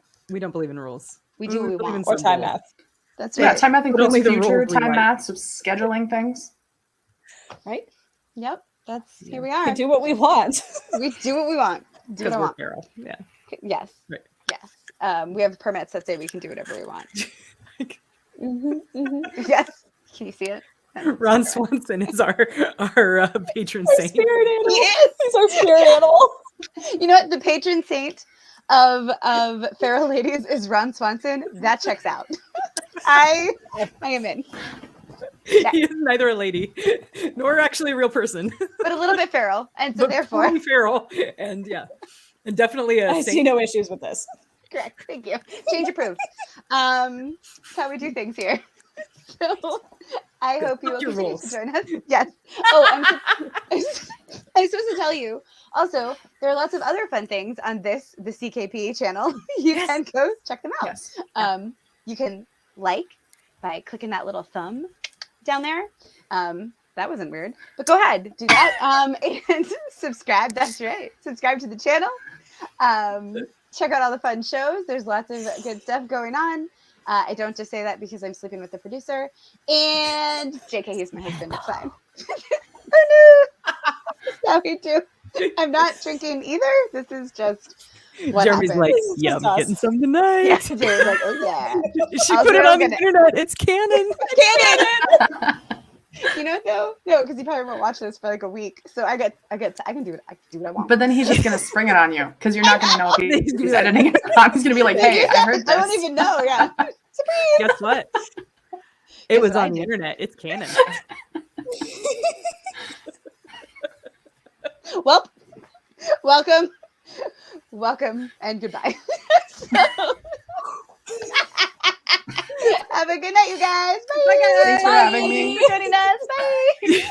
believe in rules. We do what we believe in want. Or some time rules. math. That's Yeah, right. time math But includes only the future rules we time write. maths of scheduling things. Right? Yep. That's here we We are. do what we want. We do what we want. Do what Because I we're want. feral. Yeah. Yes. Right. Yes. We have permits that say we can do whatever we want. Mm-hmm. Yes. Can you see it? Ron Swanson is our patron Our saint. spirit animal. Yes. He's our spirit animal. You know what? The patron saint of Feral Ladies is Ron Swanson. That checks out. I am in. He is neither a lady nor actually a real person, But a little bit feral. And so but therefore, totally feral, and definitely a I saint. see no issues with this. correct. Thank you. Change approved. That's how we do things here. So I hope you will Your continue rules. to join us. Yes. Oh, I'm supposed to tell you. Also, there are lots of other fun things on the CKP channel. You Yes. can go check them out. Yes. You can like by clicking that little thumb down there. That wasn't weird, but go ahead, do that. And subscribe. That's right. Subscribe to the channel. Check out all the fun shows. There's lots of good stuff going on. I don't just say that because I'm sleeping with the producer. And JK, he's my husband. It's fine. Oh no. That's how we do. I'm not drinking either. This is just what Jeremy's happens. like, This is yeah, just I'm us. getting some tonight. Yeah, Jerry's like, oh yeah. She Also, put it on the gonna- internet. It's canon. Canon. You know what though? No, because he probably won't watch this for like a week. So I can do it. I can do what I want. But then he's just gonna spring it on you because you're not gonna know if He's he's gonna be like- editing it or not. He's gonna be like, "Hey, I heard this." I won't even know. Yeah. Guess what? It Guess was what I on the did. internet. It's canon. Well, welcome, and goodbye. Have a good night, you guys. Bye. Thanks for having me. Thanks for joining us. Bye.